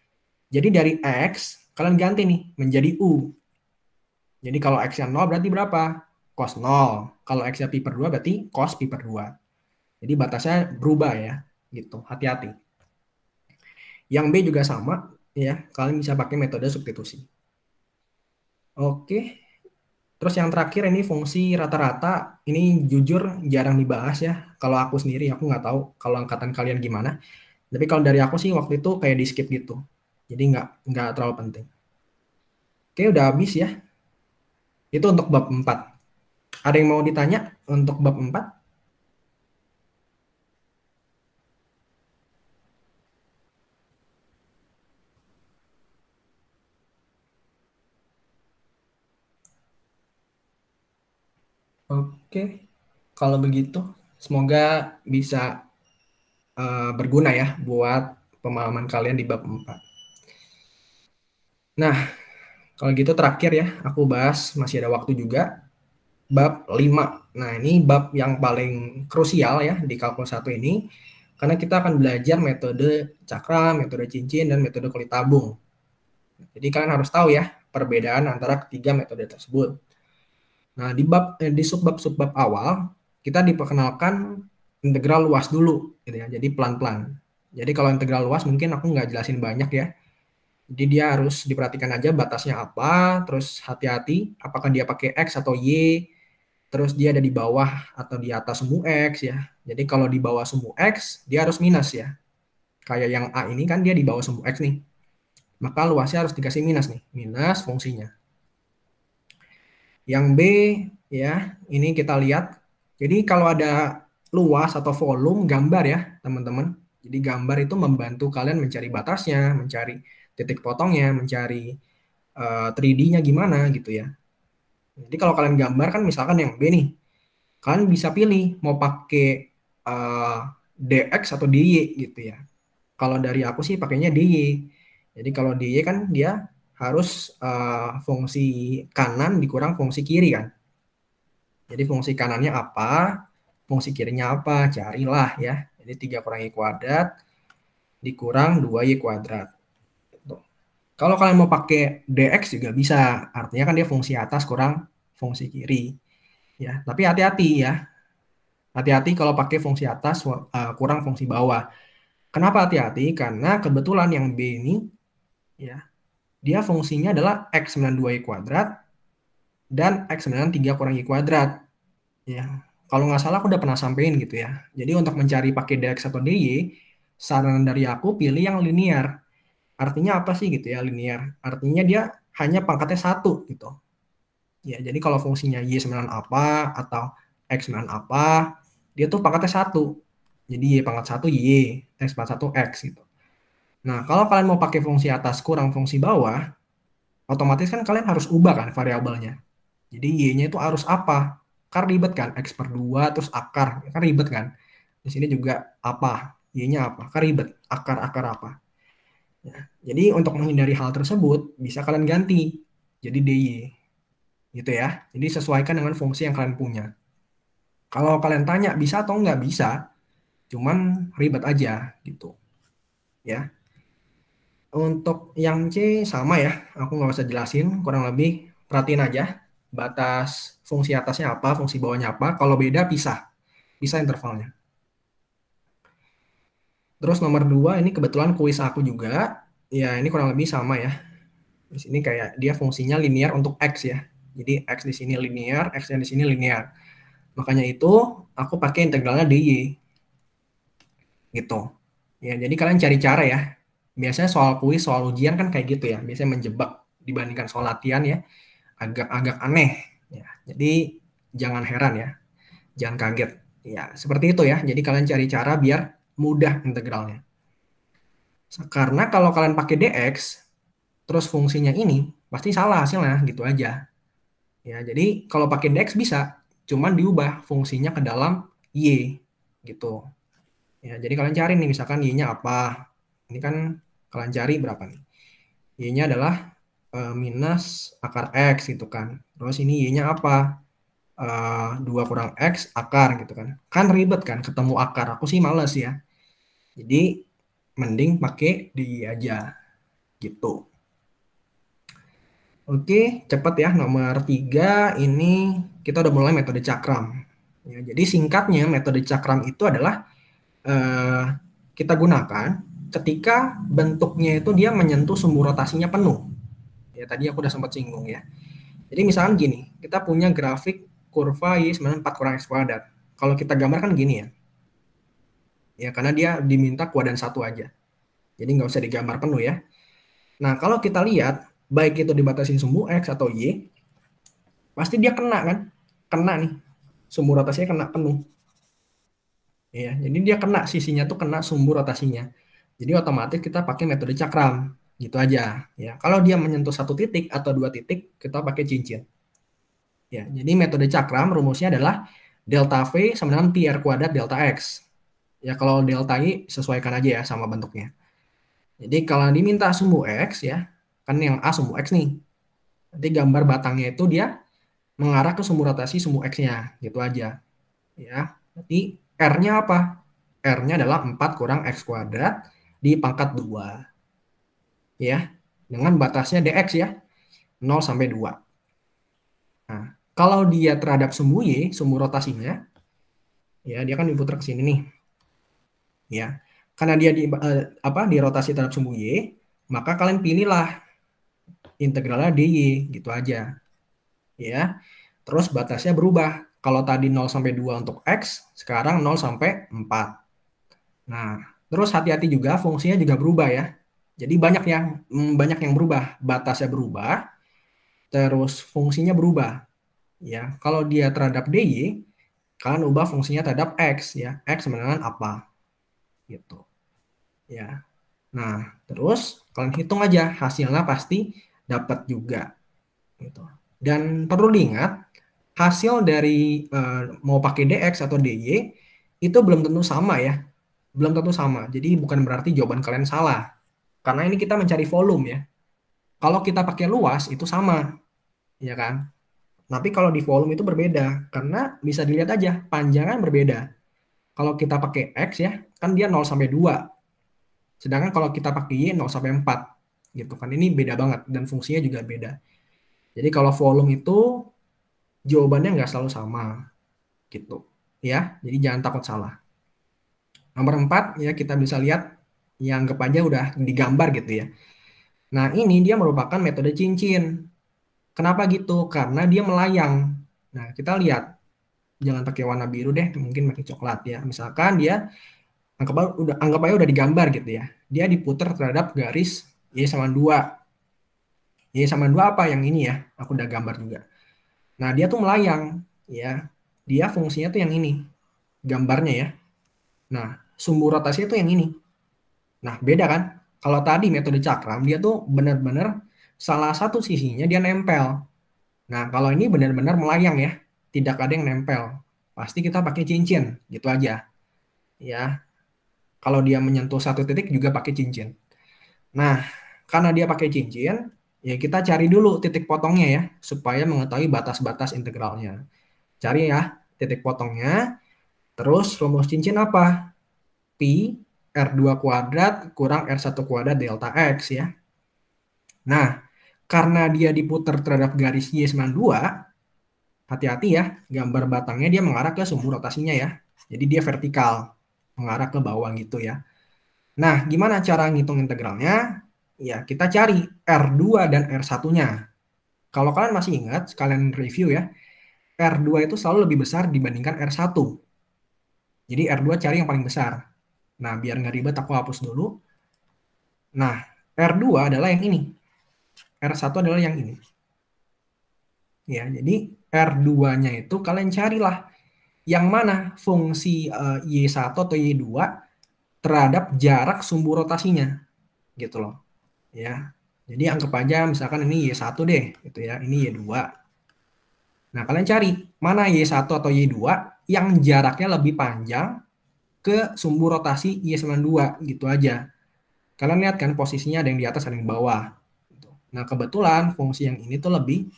jadi dari X, kalian ganti nih menjadi U. Jadi kalau X-nya 0 berarti berapa? Cos 0. Kalau X-nya pi per 2 berarti cos pi per 2. Jadi batasnya berubah ya. Gitu, hati-hati. Yang B juga sama, ya. Kalian bisa pakai metode substitusi. Oke. Terus yang terakhir ini fungsi rata-rata. Ini jujur jarang dibahas ya. Kalau aku sendiri, aku nggak tahu kalau angkatan kalian gimana. Tapi kalau dari aku sih waktu itu kayak di skip gitu. Jadi nggak terlalu penting. Oke, udah habis ya. Itu untuk bab 4. Ada yang mau ditanya untuk bab 4? Oke, kalau begitu semoga bisa berguna ya buat pemahaman kalian di bab 4. Nah, kalau gitu terakhir ya, aku bahas masih ada waktu juga. Bab 5. Nah, ini bab yang paling krusial ya di kalkulus 1 ini. Karena kita akan belajar metode cakram, metode cincin, dan metode kulit tabung. Jadi kalian harus tahu ya perbedaan antara ketiga metode tersebut. Nah, di subbab awal, kita diperkenalkan integral luas dulu, gitu ya. Jadi pelan-pelan. Jadi kalau integral luas mungkin aku nggak jelasin banyak ya. Jadi dia harus diperhatikan aja batasnya apa, terus hati-hati apakah dia pakai X atau Y, terus dia ada di bawah atau di atas sumbu X ya. Jadi kalau di bawah sumbu X, dia harus minus ya. Kayak yang A ini kan dia di bawah sumbu X nih. Maka luasnya harus dikasih minus nih, minus fungsinya. Yang B ya, ini kita lihat. Jadi kalau ada luas atau volume gambar ya, teman-teman. Jadi gambar itu membantu kalian mencari batasnya, mencari titik potongnya, mencari 3D-nya gimana gitu ya. Jadi kalau kalian gambar kan misalkan yang B nih, kalian bisa pilih mau pakai DX atau DY gitu ya. Kalau dari aku sih pakainya DY. Jadi kalau DY kan dia harus fungsi kanan dikurang fungsi kiri kan. Jadi fungsi kanannya apa, fungsi kirinya apa, carilah ya. Jadi 3 kurang Y kuadrat dikurang 2Y kuadrat. Tuh. Kalau kalian mau pakai DX juga bisa, artinya kan dia fungsi atas kurang fungsi kiri. Ya, tapi hati-hati ya. Hati-hati kalau pakai fungsi atas kurang fungsi bawah. Kenapa hati-hati? Karena kebetulan yang B ini ya, dia fungsinya adalah X 92Y kuadrat dan X 93 kurang Y kuadrat. Ya, kalau nggak salah aku udah pernah sampein gitu ya. Jadi untuk mencari pakai DX atau DY, saran dari aku pilih yang linear. Artinya apa sih gitu ya linear? Artinya dia hanya pangkatnya 1 gitu. Ya, jadi kalau fungsinya Y9 apa atau X9 apa, dia tuh pangkatnya 1. Jadi Y pangkat 1 Y, X pangkat 1 X gitu. Nah, kalau kalian mau pakai fungsi atas kurang fungsi bawah, otomatis kan kalian harus ubah kan variabelnya. Jadi Y-nya itu harus apa? Kan ribet kan, X per 2 terus akar, kan ribet kan. Di sini juga apa? Y-nya apa? Kan ribet, akar-akar apa. Ya, jadi untuk menghindari hal tersebut, bisa kalian ganti. Jadi DY. Gitu ya. Jadi sesuaikan dengan fungsi yang kalian punya. Kalau kalian tanya bisa atau nggak bisa, cuman ribet aja gitu. Ya. Untuk yang C sama ya, aku nggak usah jelasin, kurang lebih perhatiin aja batas fungsi atasnya apa, fungsi bawahnya apa. Kalau beda pisah intervalnya. Terus nomor 2 ini kebetulan kuis aku juga, ya ini kurang lebih sama ya. Di sini kayak dia fungsinya linear untuk X ya. Jadi X di sini linear, X-nya di sini linear. Makanya itu aku pakai integralnya dy. Gitu. Ya, jadi kalian cari cara ya. Biasanya soal kuis, soal ujian kan kayak gitu ya. Biasanya menjebak dibandingkan soal latihan ya. Agak aneh ya. Jadi jangan heran ya. Jangan kaget. Ya, seperti itu ya. Jadi kalian cari cara biar mudah integralnya. Karena kalau kalian pakai dx terus fungsinya ini pasti salah hasilnya gitu aja. Ya, jadi kalau pakai dx bisa, cuman diubah fungsinya ke dalam y gitu. Ya, jadi kalian cari nih misalkan y-nya apa. Ini kan kalian cari berapa nih? Y-nya adalah minus akar X gitu kan. Terus ini Y-nya apa? 2 kurang X akar gitu kan. Kan ribet kan ketemu akar. Aku sih males ya. Jadi mending pakai di aja gitu. Oke, cepet ya. Nomor 3 ini kita udah mulai metode cakram. Ya, jadi singkatnya metode cakram itu adalah kita gunakan ketika bentuknya itu dia menyentuh sumbu rotasinya penuh. Ya tadi aku udah sempat singgung ya. Jadi misalkan gini, kita punya grafik kurva Y94 kurang X kuadrat. Kalau kita gambarkan gini ya. Ya karena dia diminta kuadran 1 aja. Jadi nggak usah digambar penuh ya. Nah kalau kita lihat, baik itu dibatasi sumbu X atau Y, pasti dia kena kan? Kena nih. Sumbu rotasinya kena penuh. Ya, jadi dia kena sisinya tuh kena sumbu rotasinya. Jadi otomatis kita pakai metode cakram. Gitu aja. Ya, kalau dia menyentuh 1 titik atau 2 titik, kita pakai cincin. Ya, jadi metode cakram rumusnya adalah delta V sama dengan pi r kuadrat delta X. Ya, kalau delta I sesuaikan aja ya sama bentuknya. Jadi kalau diminta sumbu X ya, kan yang A sumbu X nih. Nanti gambar batangnya itu dia mengarah ke sumbu rotasi sumbu X-nya. Gitu aja. Ya, nanti R-nya apa? R-nya adalah 4 kurang X kuadrat di pangkat 2. Ya, dengan batasnya dx ya, 0 sampai 2. Nah, kalau dia terhadap sumbu Y, sumbu rotasinya, ya dia kan diputar ke sini nih. Ya. Karena dia di rotasi terhadap sumbu Y, maka kalian pilihlah integralnya dy gitu aja. Ya. Terus batasnya berubah. Kalau tadi 0 sampai 2 untuk X, sekarang 0 sampai 4. Nah, terus hati-hati juga fungsinya juga berubah ya. Jadi banyak yang berubah. Batasnya berubah, terus fungsinya berubah. Ya, kalau dia terhadap DY, kalian ubah fungsinya terhadap X ya. X sama dengan apa? Gitu. Ya. Nah, terus kalian hitung aja hasilnya pasti dapat juga gitu. Dan perlu diingat, hasil dari mau pakai DX atau DY itu belum tentu sama ya. Belum tentu sama. Jadi bukan berarti jawaban kalian salah. Karena ini kita mencari volume ya. Kalau kita pakai luas itu sama, ya kan? Tapi kalau di volume itu berbeda karena bisa dilihat aja panjangan berbeda. Kalau kita pakai X ya, kan dia 0 sampai 2. Sedangkan kalau kita pakai Y 0 sampai 4 gitu kan. Ini beda banget dan fungsinya juga beda. Jadi kalau volume itu jawabannya nggak selalu sama gitu. Ya, jadi jangan takut salah. Nomor 4 ya kita bisa lihat yang anggap aja udah digambar gitu ya. Nah, ini dia merupakan metode cincin. Kenapa gitu? Karena dia melayang. Nah, kita lihat jangan pakai warna biru deh, mungkin pakai coklat ya. Misalkan dia anggap aja udah digambar gitu ya. Dia diputar terhadap garis Y sama 2. Y sama 2 apa yang ini ya? Aku udah gambar juga. Nah, dia tuh melayang ya. Dia fungsinya tuh yang ini. Gambarnya ya. Nah, sumbu rotasinya tuh yang ini. Nah, beda kan? Kalau tadi metode cakram dia tuh benar-benar salah satu sisinya dia nempel. Nah, kalau ini benar-benar melayang ya. Tidak ada yang nempel. Pasti kita pakai cincin, gitu aja. Ya. Kalau dia menyentuh satu titik juga pakai cincin. Nah, karena dia pakai cincin, ya kita cari dulu titik potongnya ya, supaya mengetahui batas-batas integralnya. Cari ya titik potongnya, terus rumus cincin apa? Pi R2 kuadrat kurang R1 kuadrat delta X ya. Nah, karena dia diputar terhadap garis Y sama 2, hati-hati ya, gambar batangnya dia mengarah ke sumbu rotasinya ya. Jadi dia vertikal, mengarah ke bawah gitu ya. Nah, gimana cara ngitung integralnya? Ya, kita cari R2 dan R1-nya. Kalau kalian masih ingat, sekalian review ya, R2 itu selalu lebih besar dibandingkan R1. Jadi R2 cari yang paling besar. Nah, biar nggak ribet aku hapus dulu. Nah, R2 adalah yang ini. R1 adalah yang ini. Ya, jadi R2-nya itu kalian carilah yang mana fungsi Y1 atau Y2 terhadap jarak sumbu rotasinya. Gitu loh. Ya. Jadi anggap aja misalkan ini Y1 deh, gitu ya. Ini Y2. Nah, kalian cari mana Y1 atau Y2 yang jaraknya lebih panjang ke sumbu rotasi Y sama 2, gitu aja. Kalian lihat kan posisinya ada yang di atas, ada yang di bawah. Gitu. Nah, kebetulan fungsi yang ini tuh lebih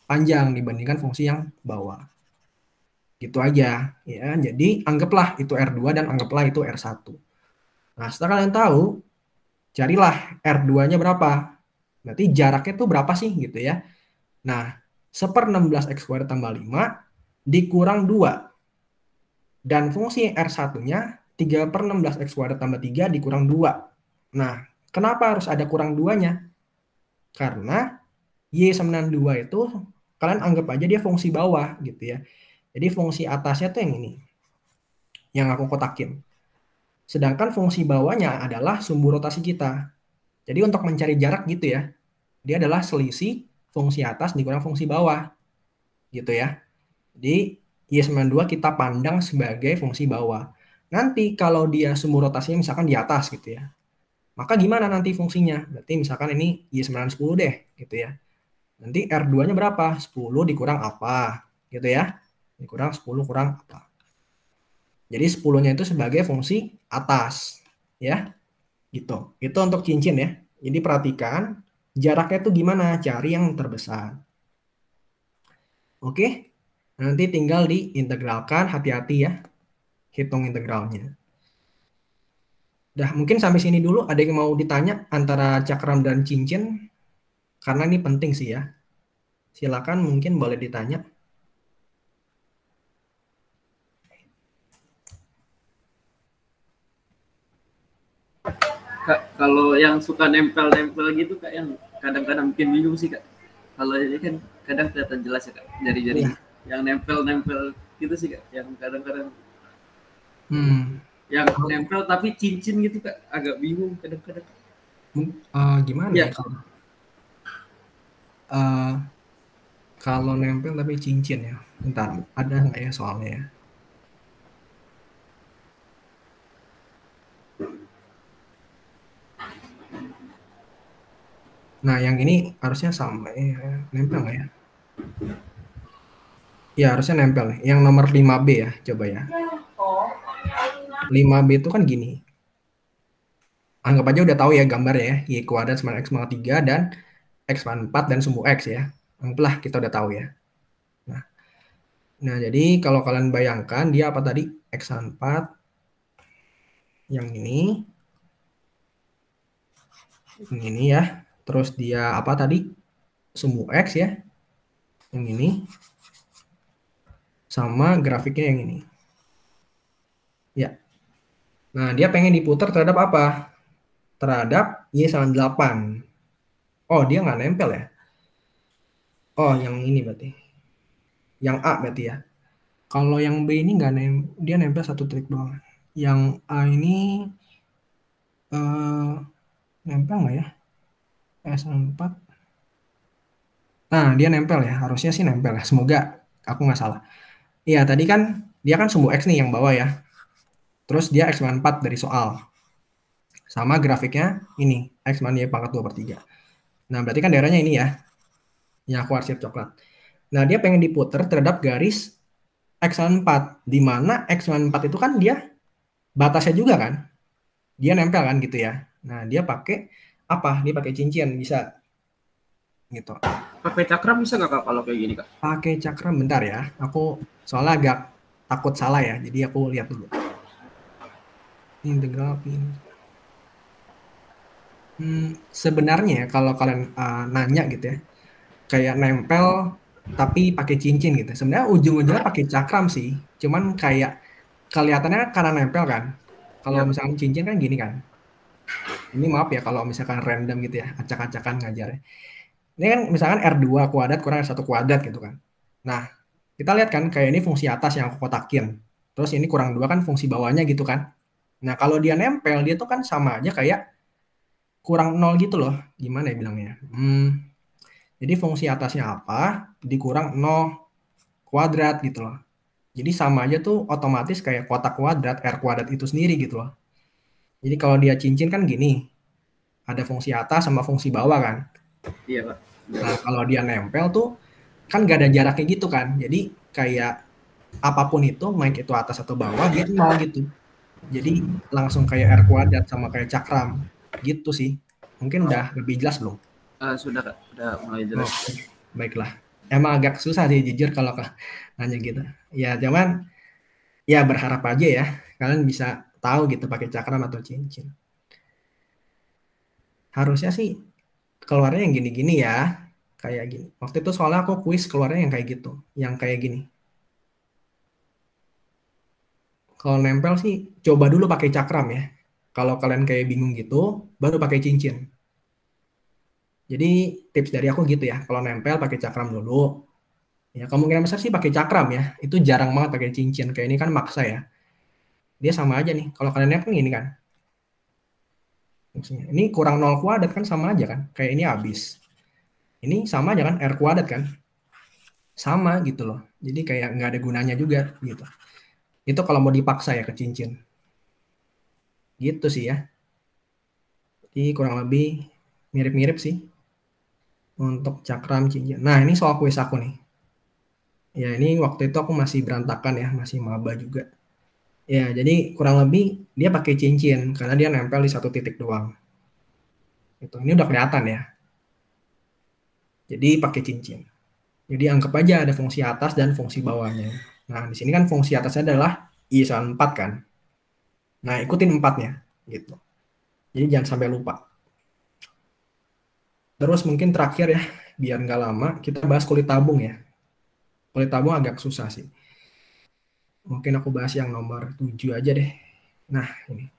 panjang dibandingkan fungsi yang bawah. Gitu aja. Ya, jadi anggaplah itu R2 dan anggaplah itu R1. Nah, setelah kalian tahu, carilah R2-nya berapa. Berarti jaraknya tuh berapa sih gitu ya. Nah, 1/16 X² tambah 5 dikurang 2. Dan fungsi R1-nya 3/16 X² tambah 3 dikurang 2. Nah, kenapa harus ada kurang 2-nya? Karena Y sama dengan 2 itu kalian anggap aja dia fungsi bawah gitu ya. Jadi fungsi atasnya tuh yang ini. Yang aku kotakin. Sedangkan fungsi bawahnya adalah sumbu rotasi kita. Jadi untuk mencari jarak gitu ya. Dia adalah selisih fungsi atas dikurang fungsi bawah. Gitu ya. Jadi Y92 kita pandang sebagai fungsi bawah. Nanti kalau dia sumbu rotasinya misalkan di atas gitu ya. Maka gimana nanti fungsinya? Berarti misalkan ini Y910 deh gitu ya. Nanti R2-nya berapa? 10 dikurang apa? Gitu ya. Dikurang 10 kurang apa. Jadi 10-nya itu sebagai fungsi atas. Ya. Gitu. Itu untuk cincin ya. Jadi perhatikan jaraknya itu gimana? Cari yang terbesar. Oke. Nanti tinggal diintegralkan, hati-hati ya. Hitung integralnya. Dah, mungkin sampai sini dulu. Ada yang mau ditanya antara cakram dan cincin? Karena ini penting sih ya. Silakan mungkin boleh ditanya. Kak, kalau yang suka nempel-nempel gitu Kak, yang kadang-kadang bikin bingung sih Kak. Kalau ini kan kadang kelihatan jelas ya Kak, jari-jari. Ya. Yang nempel-nempel gitu sih Kak, yang kadang-kadang yang nempel tapi cincin gitu Kak, agak bingung kadang-kadang. Gimana ya? Kalau nempel tapi cincin ya. Bentar, ada nggak ya soalnya ya? Nah, yang ini harusnya sama ya. Nempel nggak ya? Ya, harusnya nempel nih. Yang nomor 5B ya, coba ya. 5B itu kan gini. Anggap aja udah tahu ya gambarnya ya. Y kuadrat sama X pangkat 3 dan X pangkat 4 dan sumbu X ya. Anggaplah kita udah tahu ya. Nah, jadi kalau kalian bayangkan dia apa tadi? X pangkat 4. Yang ini. Yang ini ya. Terus dia apa tadi? Sumbu X ya. Yang ini. Sama grafiknya yang ini. Ya. Nah, dia pengen diputar terhadap apa? Terhadap Y sama 8. Oh, dia nggak nempel ya? Oh, yang ini berarti. Yang A berarti ya. Kalau yang B ini nggak dia nempel satu trik doang. Yang A ini nempel nggak ya? S4. Nah, dia nempel ya. Harusnya sih nempel ya. Semoga aku nggak salah. Iya, tadi kan dia kan sumbu X nih yang bawah ya. Terus dia X man 4 dari soal. Sama grafiknya ini. X man Y pangkat 2/3. Nah, berarti kan daerahnya ini ya. Yang aku arsip coklat. Nah, dia pengen diputer terhadap garis X man 4. Di mana X man 4 itu kan dia batasnya juga kan. Dia nempel kan gitu ya. Nah, dia pakai apa? Dia pakai cincin bisa gitu. Pakai cakram bisa nggak Kak kalau kayak gini Kak? Pakai cakram bentar ya. Aku soalnya agak takut salah ya. Jadi aku lihat dulu. Integral pin. Sebenarnya kalau kalian nanya gitu ya. Kayak nempel tapi pakai cincin gitu. Sebenarnya ujung-ujungnya pakai cakram sih. Cuman kayak kelihatannya karena nempel kan. Kalau Ya. misalnya cincin kan gini kan. Ini maaf ya kalau misalkan random gitu ya, acak-acakan ngajarnya. Ini kan misalkan R2 kuadrat kurang R1 kuadrat gitu kan. Nah, kita lihat kan kayak ini fungsi atas yang aku kotakin. Terus ini kurang 2 kan fungsi bawahnya gitu kan. Nah, kalau dia nempel, dia tuh kan sama aja kayak kurang 0 gitu loh. Gimana ya bilangnya? Jadi fungsi atasnya apa, dikurang 0 kuadrat gitu loh. Jadi sama aja tuh otomatis kayak kotak kuadrat, R kuadrat itu sendiri gitu loh. Jadi kalau dia cincin kan gini, ada fungsi atas sama fungsi bawah kan. Iya Pak. Nah, kalau dia nempel tuh kan gak ada jaraknya gitu kan. Jadi kayak apapun itu, baik itu atas atau bawah, dia tuh mau gitu. Jadi langsung kayak R kuadrat sama kayak cakram gitu sih. Mungkin udah lebih jelas belum? Sudah Kak, udah mulai jelas. Oh, baiklah. Emang agak susah sih jujur kalau nanya gitu. Ya cuman ya berharap aja ya kalian bisa tahu gitu pakai cakram atau cincin. Harusnya sih keluarnya yang gini-gini ya. Kayak gini. Waktu itu soalnya aku kuis keluarnya yang kayak gitu. Yang kayak gini. Kalau nempel sih coba dulu pakai cakram ya. Kalau kalian kayak bingung gitu, baru pakai cincin. Jadi tips dari aku gitu ya. Kalau nempel pakai cakram dulu. Ya kemungkinan besar sih pakai cakram ya. Itu jarang banget pakai cincin. Kayak ini kan maksa ya. Dia sama aja nih. Kalau kalian lihat kan gini kan. Maksudnya ini kurang 0 kuadrat kan sama aja kan. Kayak ini habis. Ini sama aja kan R kuadrat kan. Sama gitu loh. Jadi kayak nggak ada gunanya juga gitu. Itu kalau mau dipaksa ya ke cincin. Gitu sih ya. Jadi kurang lebih mirip-mirip sih. Untuk cakram cincin. Nah ini soal kuis aku nih. Ya ini waktu itu aku masih berantakan ya. Masih maba juga. Ya jadi kurang lebih dia pakai cincin. Karena dia nempel di satu titik doang. Gitu. Ini udah kelihatan ya. Jadi pakai cincin. Jadi anggap aja ada fungsi atas dan fungsi bawahnya. Nah, di sini kan fungsi atasnya adalah I sama 4 kan. Nah, ikutin 4-nya gitu. Jadi jangan sampai lupa. Terus mungkin terakhir ya, biar nggak lama, kita bahas kulit tabung ya. Kulit tabung agak susah sih. Mungkin aku bahas yang nomor 7 aja deh. Nah, ini.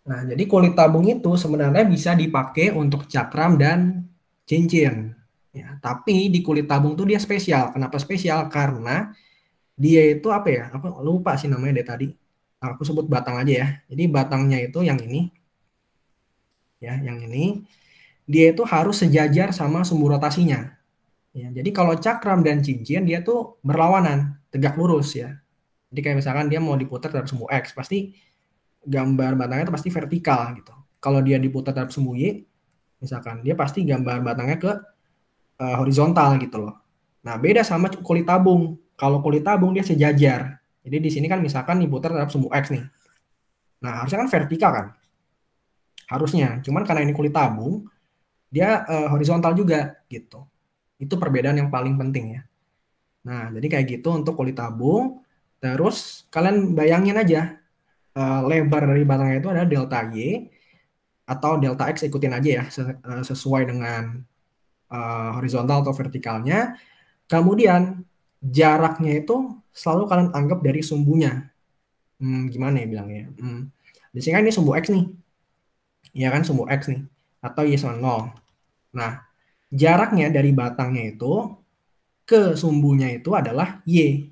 Nah, jadi kulit tabung itu sebenarnya bisa dipakai untuk cakram dan cincin. Ya, tapi di kulit tabung tuh dia spesial. Kenapa spesial? Karena dia itu apa ya? Aku lupa sih namanya dari tadi. Aku sebut batang aja ya. Jadi batangnya itu yang ini. Ya, yang ini. Dia itu harus sejajar sama sumbu rotasinya. Ya, jadi kalau cakram dan cincin dia tuh berlawanan, tegak lurus ya. Jadi kayak misalkan dia mau diputar dalam sumbu X, pasti gambar batangnya itu pasti vertikal gitu. Kalau dia diputar dalam sumbu Y, misalkan dia pasti gambar batangnya ke horizontal gitu loh. Nah, beda sama kulit tabung. Kalau kulit tabung dia sejajar. Jadi di sini kan misalkan diputar dalam sumbu X nih. Nah, harusnya kan vertikal kan? Harusnya. Cuman karena ini kulit tabung, dia horizontal juga gitu. Itu perbedaan yang paling penting ya. Nah, jadi kayak gitu untuk kulit tabung. Terus kalian bayangin aja lebar dari batangnya itu adalah delta Y atau delta X, ikutin aja ya sesuai dengan horizontal atau vertikalnya. Kemudian jaraknya itu selalu kalian anggap dari sumbunya. Gimana ya bilangnya? Di sini kan ini sumbu X nih. Ya kan sumbu X nih. Atau Y sama 0. Nah, jaraknya dari batangnya itu ke sumbunya itu adalah Y.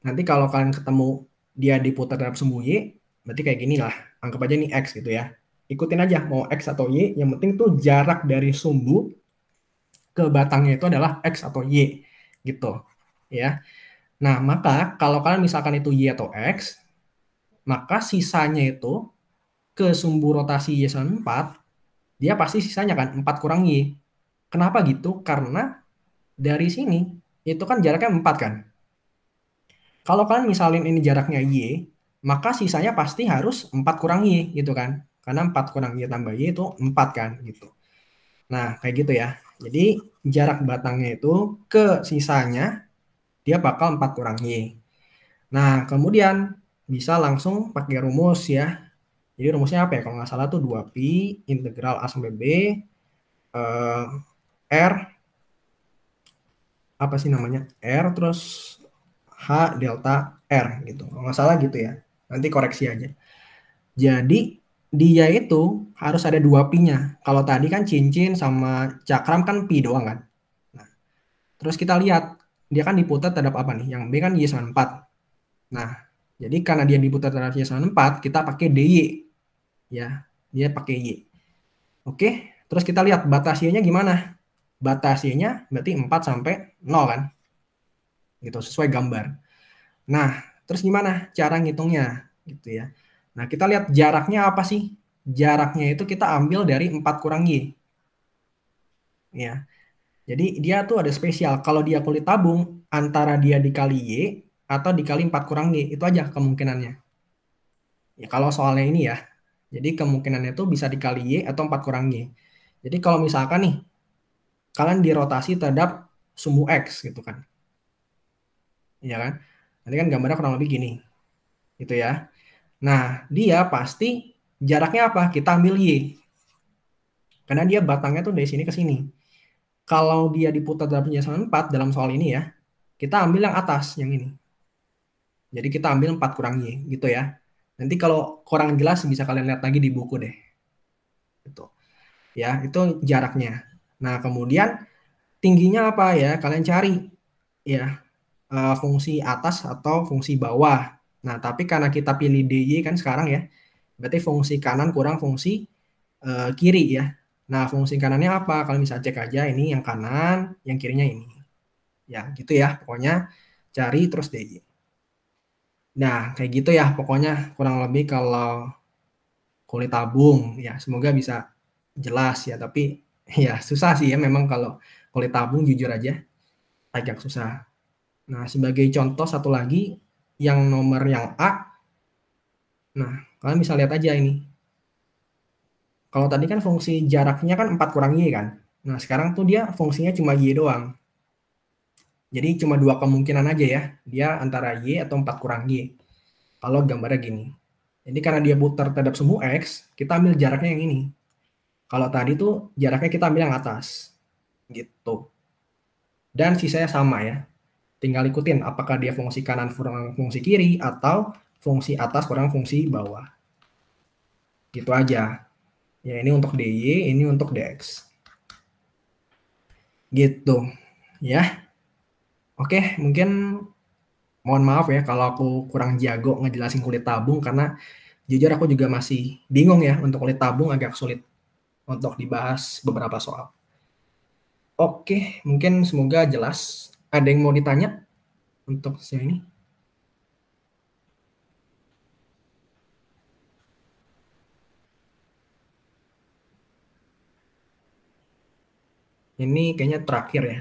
Nanti kalau kalian ketemu dia diputar dalam sumbu Y, berarti kayak gini lah. Anggap aja ini X gitu ya. Ikutin aja mau X atau Y, yang penting tuh jarak dari sumbu ke batangnya itu adalah X atau Y gitu ya. Nah, maka kalau kalian misalkan itu Y atau X, maka sisanya itu ke sumbu rotasi Y sama 4, dia pasti sisanya kan 4 kurang Y. Kenapa gitu? Karena dari sini itu kan jaraknya 4 kan. Kalau kalian misalin ini jaraknya Y, maka sisanya pasti harus 4 kurang Y gitu kan. Karena 4 kurang Y tambah Y itu 4 kan gitu. Nah, kayak gitu ya. Jadi jarak batangnya itu ke sisanya dia bakal 4 kurang Y. Nah, kemudian bisa langsung pakai rumus ya. Jadi rumusnya apa ya? Kalau nggak salah tuh 2pi integral A sampai B R apa sih namanya? R terus H delta R gitu. Kalau nggak salah gitu ya. Nanti koreksi aja. Jadi dia itu harus ada 2pi-nya. Kalau tadi kan cincin sama cakram kan pi doang kan. Nah, terus kita lihat dia kan diputar terhadap apa nih? Yang B kan Y sama 4. Nah, jadi karena dia diputar terhadap Y sama 4, kita pakai DY. Ya, dia pakai Y. Oke, terus kita lihat batas Y-nya gimana? Batas Y-nya berarti 4 sampai 0 kan? Gitu, sesuai gambar. Nah, terus gimana cara ngitungnya? Gitu ya. Nah, kita lihat jaraknya apa sih? Jaraknya itu kita ambil dari 4 kurang Y. Ya. Jadi dia tuh ada spesial. Kalau dia kulit tabung, antara dia dikali Y atau dikali 4 kurang Y. Itu aja kemungkinannya. Ya, kalau soalnya ini ya. Jadi kemungkinannya itu bisa dikali Y atau 4 kurang Y. Jadi kalau misalkan nih, kalian dirotasi terhadap sumbu X gitu kan. Iya kan? Nanti kan gambarnya kurang lebih gini. Gitu ya. Nah, dia pasti jaraknya apa? Kita ambil Y. Karena dia batangnya tuh dari sini ke sini. Kalau dia diputar dalam penjelasan 4 dalam soal ini ya, kita ambil yang atas, yang ini. Jadi kita ambil 4 kurang Y gitu ya. Nanti kalau kurang jelas bisa kalian lihat lagi di buku deh. Gitu. Ya, itu jaraknya. Nah, kemudian tingginya apa ya? Kalian cari ya fungsi atas atau fungsi bawah. Nah, tapi karena kita pilih DY kan sekarang ya, berarti fungsi kanan kurang fungsi kiri ya. Nah, fungsi kanannya apa? Kalian bisa cek aja ini yang kanan, yang kirinya ini. Ya, gitu ya. Pokoknya cari terus DY. Nah, kayak gitu ya. Pokoknya kurang lebih kalau kulit tabung ya, semoga bisa jelas ya, tapi ya susah sih ya memang kalau kulit tabung jujur aja agak susah. Nah, sebagai contoh satu lagi yang nomor yang A. Nah, kalian bisa lihat aja ini. Kalau tadi kan fungsi jaraknya kan 4 kurang Y kan. Nah, sekarang tuh dia fungsinya cuma Y doang. Jadi cuma 2 kemungkinan aja ya. Dia antara Y atau 4 kurang Y. Kalau gambarnya gini. Jadi karena dia putar terhadap sumbu X, kita ambil jaraknya yang ini. Kalau tadi tuh jaraknya kita ambil yang atas. Gitu. Dan sisanya sama ya. Tinggal ikutin apakah dia fungsi kanan kurang fungsi kiri atau fungsi atas kurang fungsi bawah. Gitu aja. Ya, ini untuk DY, ini untuk DX. Gitu. Ya. Oke, mungkin mohon maaf ya kalau aku kurang jago ngejelasin kulit tabung karena jujur aku juga masih bingung ya untuk kulit tabung agak sulit untuk dibahas beberapa soal. Oke, mungkin semoga jelas. Ada yang mau ditanya untuk sesi ini? Ini kayaknya terakhir ya.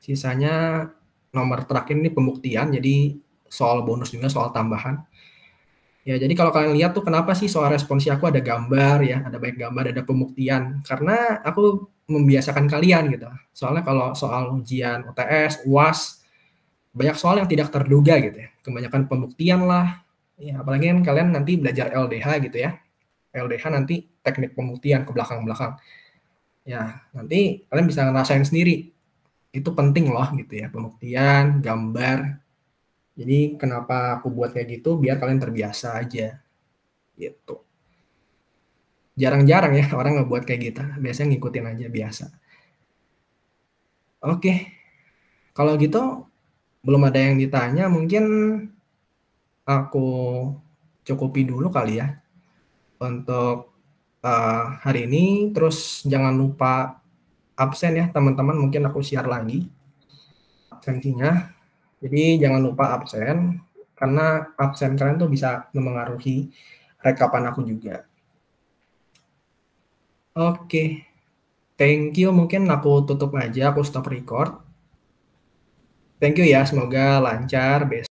Sisanya nomor terakhir ini pembuktian, jadi soal bonus juga, soal tambahan. Ya, jadi kalau kalian lihat tuh kenapa sih soal responsi aku ada gambar ya, ada banyak gambar, ada pembuktian. Karena aku membiasakan kalian gitu. Soalnya kalau soal ujian UTS, UAS, banyak soal yang tidak terduga gitu ya. Kebanyakan pembuktian lah. Ya, apalagi kan kalian nanti belajar LDH gitu ya. LDH nanti teknik pembuktian ke belakang-belakang. Ya, nanti kalian bisa ngerasain sendiri. Itu penting loh gitu ya, pembuktian, gambar. Jadi kenapa aku buat kayak gitu, biar kalian terbiasa aja. Gitu. Jarang-jarang ya orang ngebuat kayak gitu. Biasanya ngikutin aja biasa. Oke, kalau gitu belum ada yang ditanya, mungkin aku cukupi dulu kali ya untuk hari ini. Terus jangan lupa absen ya teman-teman, mungkin aku share lagi absensinya. Jadi jangan lupa absen, karena absen kalian tuh bisa memengaruhi rekapan aku juga. Oke, thank you. Mungkin aku tutup aja, aku stop record. Thank you ya, semoga lancar besok.